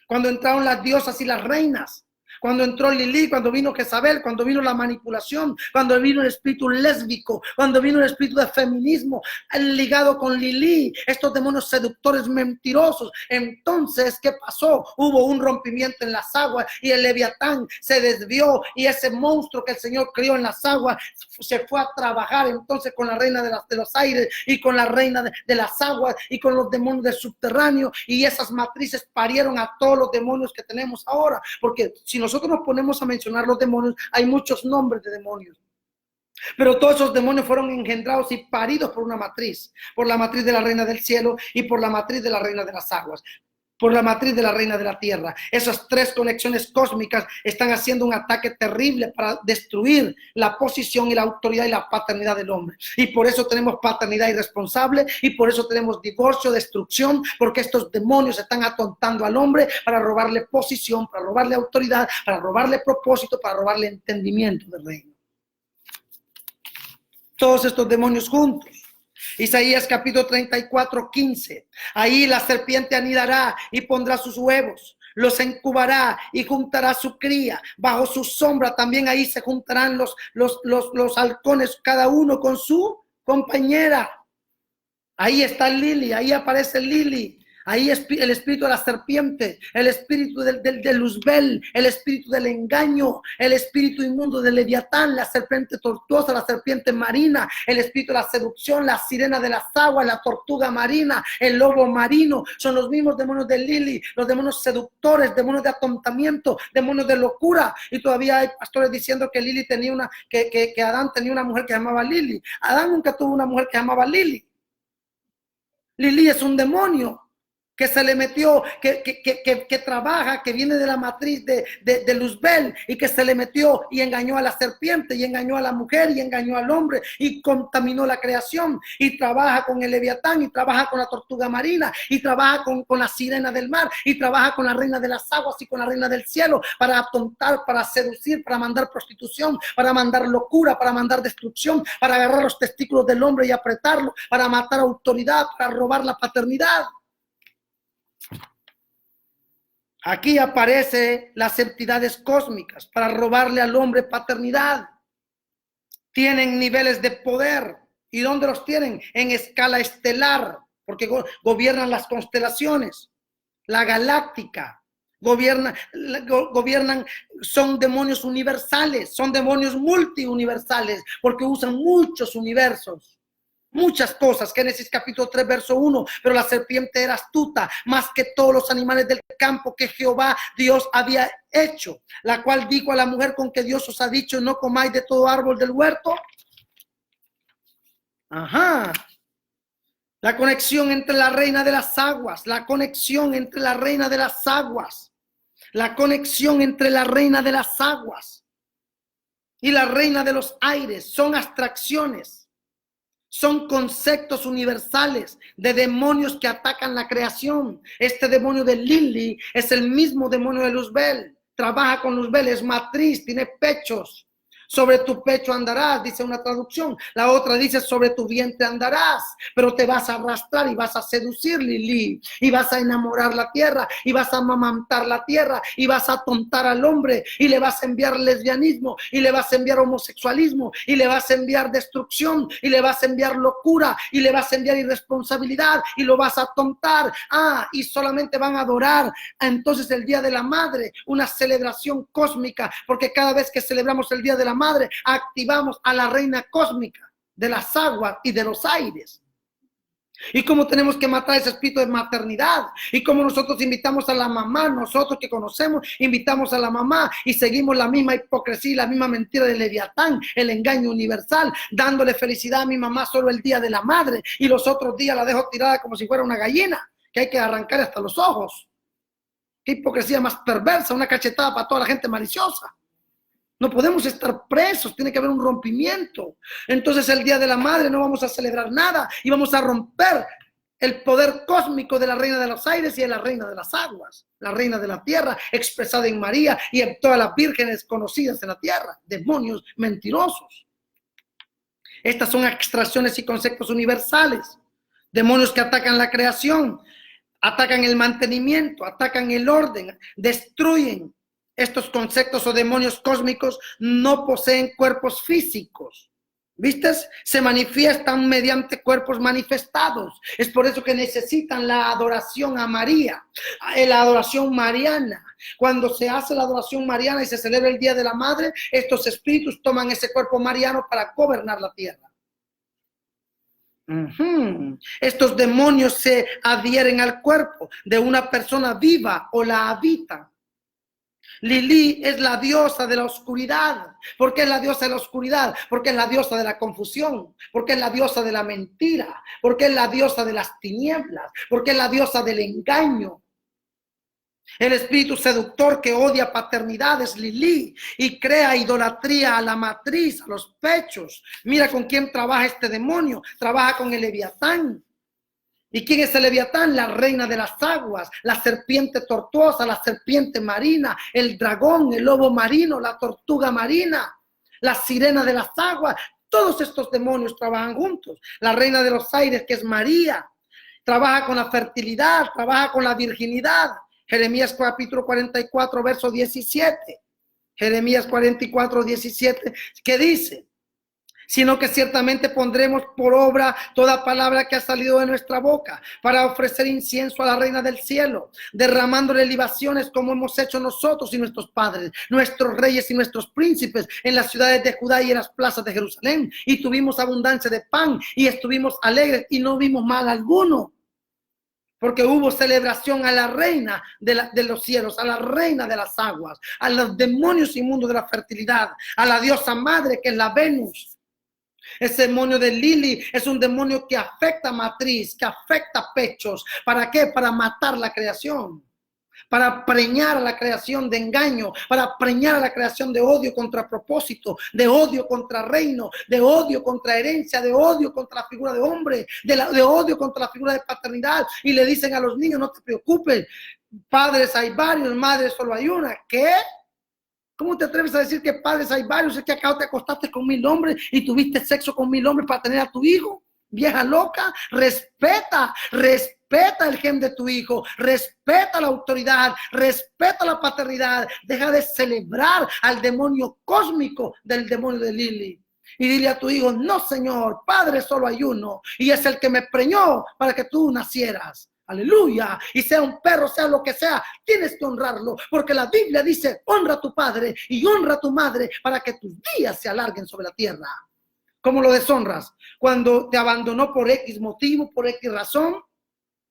Cuando entraron las diosas y las reinas, cuando entró Lili, cuando vino Jezabel, cuando vino la manipulación, cuando vino el espíritu lésbico, cuando vino el espíritu de feminismo ligado con Lili, estos demonios seductores mentirosos. Entonces, ¿qué pasó? Hubo un rompimiento en las aguas y el Leviatán se desvió, y ese monstruo que el Señor crió en las aguas se fue a trabajar entonces con la reina de los aires y con la reina de las aguas y con los demonios del subterráneo, y esas matrices parieron a todos los demonios que tenemos ahora, porque si nosotros nos ponemos a mencionar los demonios, hay muchos nombres de demonios. Pero todos esos demonios fueron engendrados y paridos por una matriz, por la matriz de la reina del cielo y por la matriz de la reina de las aguas, por la matriz de la reina de la tierra. Esas tres conexiones cósmicas están haciendo un ataque terrible para destruir la posición y la autoridad y la paternidad del hombre. Y por eso tenemos paternidad irresponsable, y por eso tenemos divorcio, destrucción, porque estos demonios están atontando al hombre para robarle posición, para robarle autoridad, para robarle propósito, para robarle entendimiento del reino. Todos estos demonios juntos. Isaías capítulo 34, 15. Ahí la serpiente anidará y pondrá sus huevos, los incubará y juntará su cría. Bajo su sombra también ahí se juntarán los halcones, cada uno con su compañera. Ahí está Lili, ahí aparece Lili. Ahí el espíritu de la serpiente, el espíritu de Luzbel, el espíritu del engaño, el espíritu inmundo de Leviatán, la serpiente tortuosa, la serpiente marina, el espíritu de la seducción, la sirena de las aguas, la tortuga marina, el lobo marino. Son los mismos demonios de Lili, los demonios seductores, demonios de atontamiento, demonios de locura. Y todavía hay pastores diciendo que Lili tenía que Adán tenía una mujer que se llamaba Lili. Adán nunca tuvo una mujer que se llamaba Lili. Lili es un demonio que se le metió, que trabaja, que viene de la matriz de Luzbel, y que se le metió y engañó a la serpiente, y engañó a la mujer, y engañó al hombre, y contaminó la creación, y trabaja con el Leviatán, y trabaja con la tortuga marina, y trabaja con la sirena del mar, y trabaja con la reina de las aguas y con la reina del cielo, para atontar, para seducir, para mandar prostitución, para mandar locura, para mandar destrucción, para agarrar los testículos del hombre y apretarlo, para matar autoridad, para robar la paternidad. Aquí aparecen las entidades cósmicas para robarle al hombre paternidad. Tienen niveles de poder. ¿Y dónde los tienen? En escala estelar, porque gobiernan las constelaciones, la galáctica, gobiernan, son demonios universales, son demonios multiuniversales, porque usan muchos universos. Muchas cosas. Génesis capítulo 3 verso 1. Pero la serpiente era astuta más que todos los animales del campo que Jehová Dios había hecho, la cual dijo a la mujer: con que Dios os ha dicho, no comáis de todo árbol del huerto. Ajá. La conexión entre la reina de las aguas, la conexión entre la reina de las aguas, la conexión entre la reina de las aguas y la reina de los aires son abstracciones. Son conceptos universales de demonios que atacan la creación. Este demonio de Lili es el mismo demonio de Luzbel. Trabaja con Luzbel, es matriz, tiene pechos. Sobre tu pecho andarás, dice una traducción. La otra dice: sobre tu vientre andarás. Pero te vas a arrastrar y vas a seducir, Lili. Y vas a enamorar la tierra. Y vas a amamantar la tierra. Y vas a tontar al hombre. Y le vas a enviar lesbianismo. Y le vas a enviar homosexualismo. Y le vas a enviar destrucción. Y le vas a enviar locura. Y le vas a enviar irresponsabilidad. Y lo vas a tontar. Y solamente van a adorar entonces el Día de la Madre. Una celebración cósmica. Porque cada vez que celebramos el Día de la Madre, activamos a la reina cósmica de las aguas y de los aires. Y cómo tenemos que matar ese espíritu de maternidad, y cómo nosotros invitamos a la mamá, nosotros que conocemos, invitamos a la mamá y seguimos la misma hipocresía y la misma mentira de Leviatán, el engaño universal, dándole felicidad a mi mamá solo el Día de la Madre, y los otros días la dejo tirada como si fuera una gallina, que hay que arrancar hasta los ojos. Qué hipocresía más perversa, una cachetada para toda la gente maliciosa. No podemos estar presos, tiene que haber un rompimiento. Entonces el Día de la Madre no vamos a celebrar nada y vamos a romper el poder cósmico de la reina de los aires y de la reina de las aguas, la reina de la tierra, expresada en María y en todas las vírgenes conocidas en la tierra, demonios mentirosos. Estas son abstracciones y conceptos universales, demonios que atacan la creación, atacan el mantenimiento, atacan el orden, destruyen. Estos conceptos o demonios cósmicos no poseen cuerpos físicos. ¿Viste? Se manifiestan mediante cuerpos manifestados. Es por eso que necesitan la adoración a María, la adoración mariana. Cuando se hace la adoración mariana y se celebra el Día de la Madre, estos espíritus toman ese cuerpo mariano para gobernar la tierra. Estos demonios se adhieren al cuerpo de una persona viva o la habitan. Lili es la diosa de la oscuridad. ¿Por qué es la diosa de la oscuridad? Porque es la diosa de la confusión, porque es la diosa de la mentira, porque es la diosa de las tinieblas, porque es la diosa del engaño. El espíritu seductor que odia paternidad es Lili y crea idolatría a la matriz, a los pechos. Mira con quién trabaja este demonio. Trabaja con el Leviatán. ¿Y quién es el Leviatán? La reina de las aguas, la serpiente tortuosa, la serpiente marina, el dragón, el lobo marino, la tortuga marina, la sirena de las aguas. Todos estos demonios trabajan juntos. La reina de los aires, que es María, trabaja con la fertilidad, trabaja con la virginidad. Jeremías capítulo 44, verso 17. Jeremías 44, 17, que dice: sino que ciertamente pondremos por obra toda palabra que ha salido de nuestra boca para ofrecer incienso a la reina del cielo, derramándole libaciones como hemos hecho nosotros y nuestros padres, nuestros reyes y nuestros príncipes en las ciudades de Judá y en las plazas de Jerusalén. Y tuvimos abundancia de pan y estuvimos alegres y no vimos mal alguno. Porque hubo celebración a la reina de los cielos, a la reina de las aguas, a los demonios inmundos de la fertilidad, a la diosa madre que es la Venus. Ese demonio de Lili es un demonio que afecta matriz, que afecta pechos. ¿Para qué? Para matar la creación. Para preñar a la creación de engaño, para preñar a la creación de odio contra propósito, de odio contra reino, de odio contra herencia, de odio contra la figura de hombre, de odio contra la figura de paternidad. Y le dicen a los niños: no te preocupes, padres hay varios, madres solo hay una. ¿Qué? ¿Cómo te atreves a decir que padres hay varios? Es que acá te acostaste con 1000 hombres y tuviste sexo con 1000 hombres para tener a tu hijo. Vieja loca, respeta el gen de tu hijo, respeta la autoridad, respeta la paternidad, deja de celebrar al demonio cósmico del demonio de Lili. Y dile a tu hijo: no señor, padre solo hay uno, y es el que me preñó para que tú nacieras. Aleluya. Y sea un perro, sea lo que sea, tienes que honrarlo, porque la Biblia dice: honra a tu padre y honra a tu madre para que tus días se alarguen sobre la tierra. ¿Cómo lo deshonras? Cuando te abandonó por X motivo, por X razón,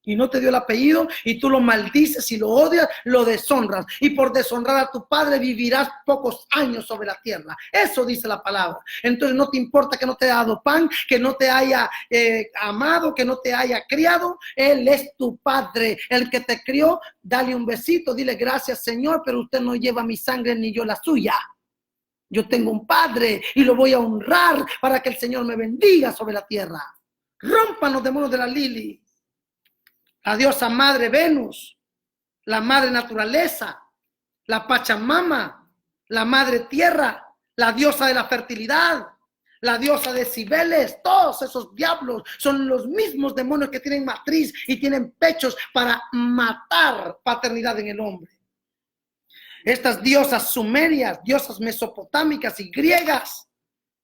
y no te dio el apellido, y tú lo maldices y lo odias, lo deshonras. Y por deshonrar a tu padre vivirás pocos años sobre la tierra. Eso dice la palabra. Entonces no te importa que no te haya dado pan, que no te haya amado, que no te haya criado. Él es tu padre, el que te crió. Dale un besito, dile: gracias Señor, pero usted no lleva mi sangre ni yo la suya. Yo tengo un padre y lo voy a honrar para que el Señor me bendiga sobre la tierra. Rompan los demonios de la Lili. La diosa madre Venus, la madre naturaleza, la Pachamama, la madre tierra, la diosa de la fertilidad, la diosa de Cibeles. Todos esos diablos son los mismos demonios que tienen matriz y tienen pechos para matar paternidad en el hombre. Estas diosas sumerias, diosas mesopotámicas y griegas.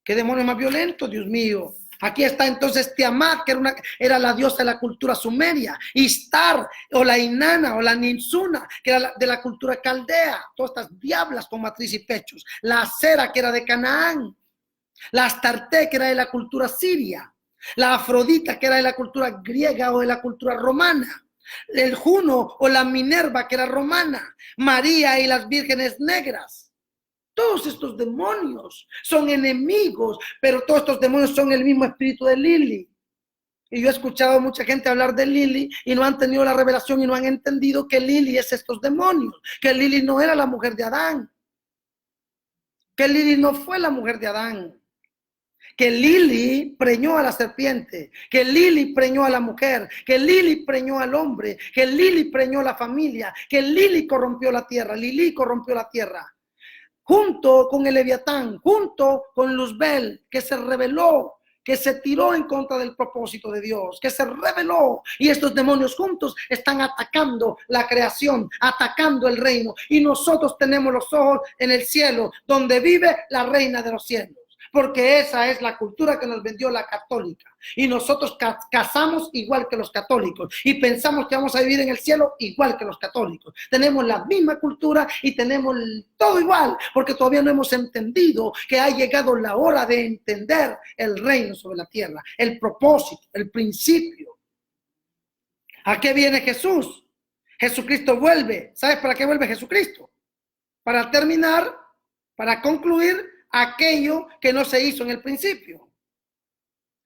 ¿Qué demonio más violento, Dios mío? Aquí está entonces Tiamat, que era la diosa de la cultura sumeria. Istar, o la Inanna, o la Nimsuna, que era de la cultura caldea. Todas estas diablas con matriz y pechos. La Acera, que era de Canaán. La Astarte, que era de la cultura siria. La Afrodita, que era de la cultura griega o de la cultura romana. El Juno o la Minerva, que era romana. María y las vírgenes negras. Todos estos demonios son enemigos, pero todos estos demonios son el mismo espíritu de Lili. Y yo he escuchado a mucha gente hablar de Lili y no han tenido la revelación y no han entendido que Lili es estos demonios, que Lili no era la mujer de Adán. que Lili no fue la mujer de Adán, que Lili preñó a la serpiente, que Lili preñó a la mujer, que Lili preñó al hombre, que Lili preñó a la familia, que Lili corrompió la tierra, Lili corrompió la tierra. Junto con el Leviatán, junto con Luzbel, que se rebeló, que se tiró en contra del propósito de Dios, que se rebeló, y estos demonios juntos están atacando la creación, atacando el reino, y nosotros tenemos los ojos en el cielo, donde vive la reina de los cielos, porque esa es la cultura que nos vendió la católica, y nosotros casamos igual que los católicos, y pensamos que vamos a vivir en el cielo igual que los católicos. Tenemos la misma cultura y tenemos todo igual, porque todavía no hemos entendido que ha llegado la hora de entender el reino sobre la tierra, el propósito, el principio. ¿A qué viene Jesús? Jesucristo vuelve. ¿Sabes para qué vuelve Jesucristo? Para terminar, para concluir aquello que no se hizo en el principio.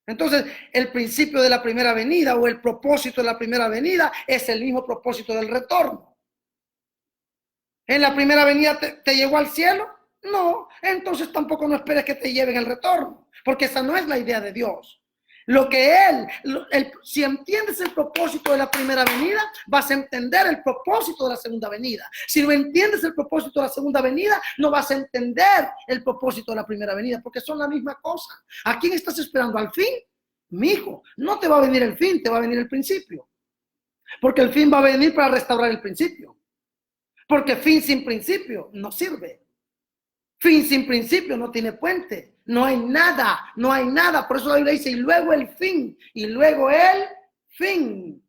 Entonces, el principio de la primera venida o el propósito de la primera venida es el mismo propósito del retorno. ¿En la primera venida te llevó al cielo? No, entonces tampoco no esperes que te lleven el retorno, porque esa no es la idea de Dios. Lo que si entiendes el propósito de la primera venida, vas a entender el propósito de la segunda venida. Si no entiendes el propósito de la segunda venida, no vas a entender el propósito de la primera venida, porque son la misma cosa. ¿A quién estás esperando? ¿Al fin? Mijo, no te va a venir el fin, te va a venir el principio. Porque el fin va a venir para restaurar el principio. Porque fin sin principio no sirve. Fin sin principio no tiene puente. No hay nada, no hay nada. Por eso la Biblia dice, y luego el fin, y luego el fin.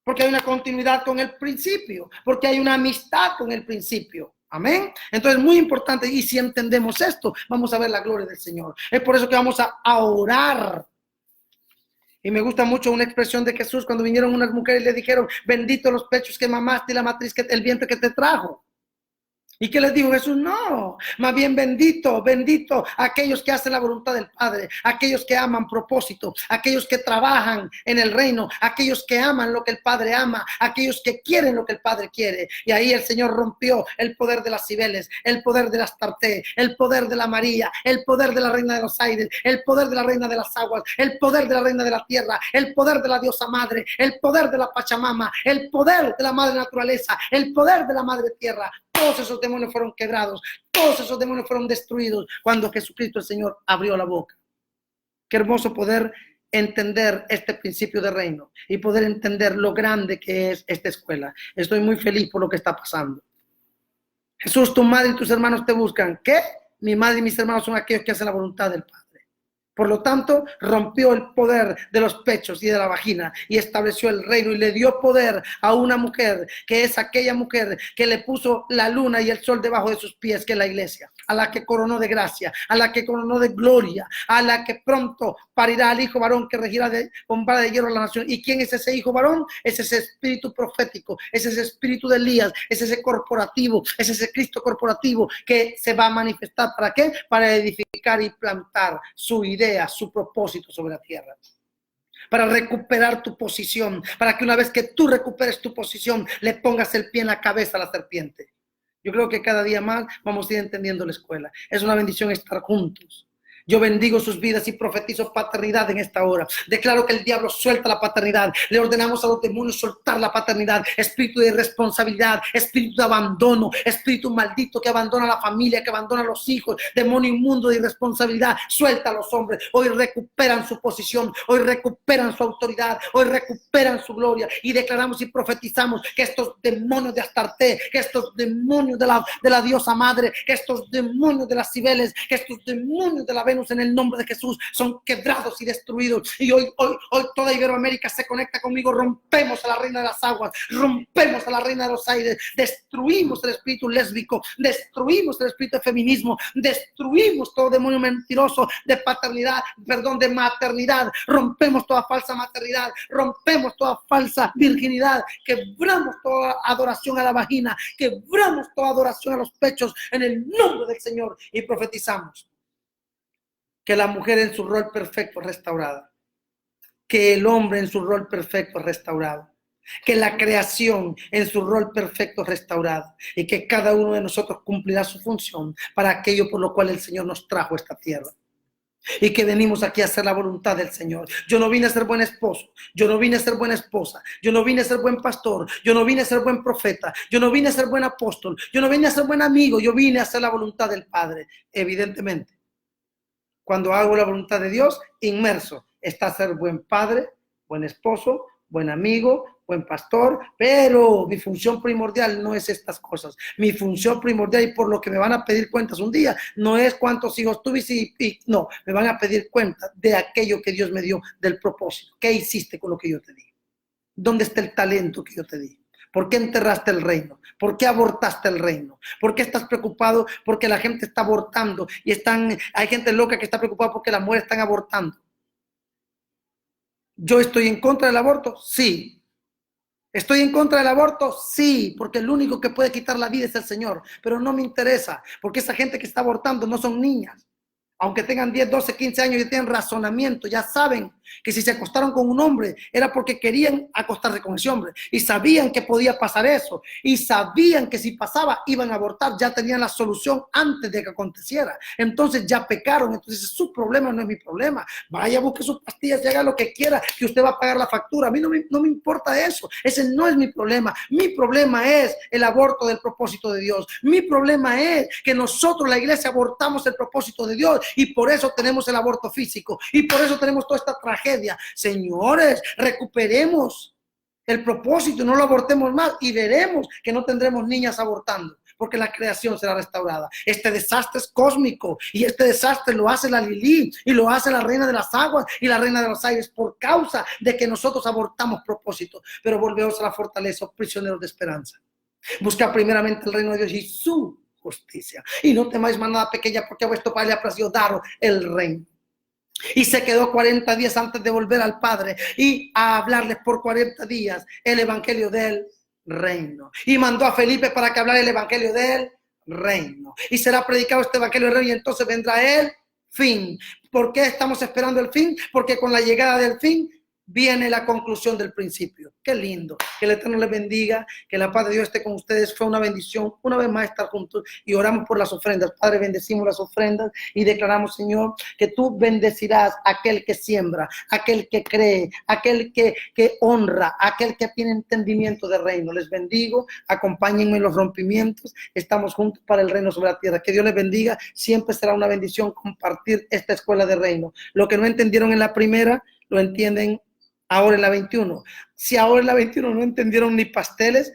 Porque hay una continuidad con el principio, porque hay una amistad con el principio. Amén. Entonces, muy importante, y si entendemos esto, vamos a ver la gloria del Señor. Es por eso que vamos a orar. Y me gusta mucho una expresión de Jesús cuando vinieron unas mujeres y le dijeron, bendito los pechos que mamaste y la matriz, el vientre que te trajo. ¿Y qué les dijo Jesús? No, más bien bendito, bendito aquellos que hacen la voluntad del Padre, aquellos que aman propósito, aquellos que trabajan en el reino, aquellos que aman lo que el Padre ama, aquellos que quieren lo que el Padre quiere. Y ahí el Señor rompió el poder de las Cibeles, el poder de las Tarté, el poder de la María, el poder de la Reina de los Aires, el poder de la Reina de las Aguas, el poder de la Reina de la Tierra, el poder de la Diosa Madre, el poder de la Pachamama, el poder de la Madre Naturaleza, el poder de la Madre Tierra. Todos esos demonios fueron quebrados, todos esos demonios fueron destruidos cuando Jesucristo el Señor abrió la boca. Qué hermoso poder entender este principio de reino y poder entender lo grande que es esta escuela. Estoy muy feliz por lo que está pasando. Jesús, tu madre y tus hermanos te buscan. ¿Qué? Mi madre y mis hermanos son aquellos que hacen la voluntad del Padre. Por lo tanto, rompió el poder de los pechos y de la vagina y estableció el reino y le dio poder a una mujer, que es aquella mujer que le puso la luna y el sol debajo de sus pies, que es la iglesia, a la que coronó de gracia, a la que coronó de gloria, a la que pronto parirá al hijo varón que regirá con vara de hierro a la nación. ¿Y quién es ese hijo varón? Es ese espíritu profético, es ese espíritu de Elías, es ese corporativo, es ese Cristo corporativo que se va a manifestar. ¿Para qué? Para edificar y plantar su idea, su propósito sobre la tierra, para recuperar tu posición, para que una vez que tú recuperes tu posición, le pongas el pie en la cabeza a la serpiente. Yo creo que cada día más vamos a ir entendiendo la escuela. Es una bendición estar juntos. Yo bendigo sus vidas y profetizo paternidad en esta hora. Declaro que el diablo suelta la paternidad. Le ordenamos a los demonios soltar la paternidad. Espíritu de irresponsabilidad, espíritu de abandono, espíritu maldito que abandona a la familia, que abandona a los hijos, demonio inmundo de irresponsabilidad. Suelta a los hombres. Hoy recuperan su posición, hoy recuperan su autoridad, hoy recuperan su gloria. Y declaramos y profetizamos que estos demonios de Astarte, que estos demonios de la diosa madre, que estos demonios de las Cibeles, que estos demonios de la en el nombre de Jesús son quebrados y destruidos. Y hoy toda Iberoamérica se conecta conmigo. Rompemos a la reina de las aguas, rompemos a la reina de los aires, destruimos el espíritu lésbico, destruimos el espíritu de feminismo, destruimos todo demonio mentiroso de paternidad, perdón, de maternidad, rompemos toda falsa maternidad, rompemos toda falsa virginidad, quebramos toda adoración a la vagina, quebramos toda adoración a los pechos en el nombre del Señor y profetizamos que la mujer en su rol perfecto es restaurada, que el hombre en su rol perfecto es restaurado, que la creación en su rol perfecto restaurada y que cada uno de nosotros cumplirá su función para aquello por lo cual el Señor nos trajo a esta tierra. Y que venimos aquí a hacer la voluntad del Señor. Yo no vine a ser buen esposo, yo no vine a ser buena esposa, yo no vine a ser buen pastor, yo no vine a ser buen profeta, yo no vine a ser buen apóstol, yo no vine a ser buen amigo, yo vine a hacer la voluntad del Padre. Evidentemente, cuando hago la voluntad de Dios, inmerso está ser buen padre, buen esposo, buen amigo, buen pastor, pero mi función primordial no es estas cosas. Mi función primordial y por lo que me van a pedir cuentas un día no es cuántos hijos tuve y no, me van a pedir cuentas de aquello que Dios me dio, del propósito. ¿Qué hiciste con lo que yo te di? ¿Dónde está el talento que yo te di? ¿Por qué enterraste el reino? ¿Por qué abortaste el reino? ¿Por qué estás preocupado porque la gente está abortando y hay gente loca que está preocupada porque las mujeres están abortando? ¿Yo estoy en contra del aborto? Sí. ¿Estoy en contra del aborto? Sí, porque el único que puede quitar la vida es el Señor, pero no me interesa, porque esa gente que está abortando no son niñas. Aunque tengan 10, 12, 15 años y tienen razonamiento, ya saben que si se acostaron con un hombre era porque querían acostarse con ese hombre y sabían que podía pasar eso y sabían que si pasaba iban a abortar, ya tenían la solución antes de que aconteciera. Entonces ya pecaron, entonces su problema no es mi problema. Vaya, busque sus pastillas y haga lo que quiera, que usted va a pagar la factura. A mí no me importa eso, ese no es mi problema. Mi problema es el aborto del propósito de Dios. Mi problema es que nosotros, la iglesia, abortamos el propósito de Dios. Y por eso tenemos el aborto físico. Y por eso tenemos toda esta tragedia. Señores, recuperemos el propósito y no lo abortemos más. Y veremos que no tendremos niñas abortando. Porque la creación será restaurada. Este desastre es cósmico. Y este desastre lo hace la Lilí. Y lo hace la reina de las aguas y la reina de los aires. Por causa de que nosotros abortamos propósito. Pero volvemos a la fortaleza, prisioneros de esperanza. Busca primeramente el reino de Dios y su justicia. Y no temáis manada pequeña, porque a vuestro Padre le ha placido daros el reino. Y se quedó 40 días antes de volver al Padre y a hablarles por 40 días el evangelio del reino. Y mandó a Felipe para que hablara el evangelio del reino. Y será predicado este evangelio del reino y entonces vendrá el fin. ¿Por qué estamos esperando el fin? Porque con la llegada del fin viene la conclusión del principio. Qué lindo. Que el Eterno les bendiga, que la paz de Dios esté con ustedes. Fue una bendición una vez más estar juntos y oramos por las ofrendas. Padre, bendecimos las ofrendas y declaramos, Señor, que tú bendecirás a aquel que siembra, aquel que cree, aquel que honra, aquel que tiene entendimiento del reino. Les bendigo, acompáñenme en los rompimientos. Estamos juntos para el reino sobre la tierra. Que Dios les bendiga. Siempre será una bendición compartir esta escuela de reino. Lo que no entendieron en la primera, lo entienden ahora en la 21. Si ahora en la 21 no entendieron ni pasteles,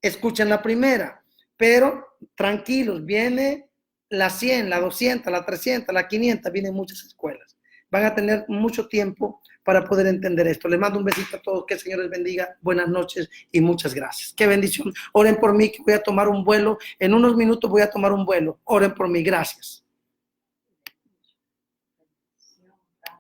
escuchen la primera. Pero tranquilos, viene la 100, la 200, la 300, la 500, vienen muchas escuelas. Van a tener mucho tiempo para poder entender esto. Les mando un besito a todos, que el Señor les bendiga. Buenas noches y muchas gracias. Qué bendición. Oren por mí, que voy a tomar un vuelo. En unos minutos voy a tomar un vuelo. Oren por mí. Gracias.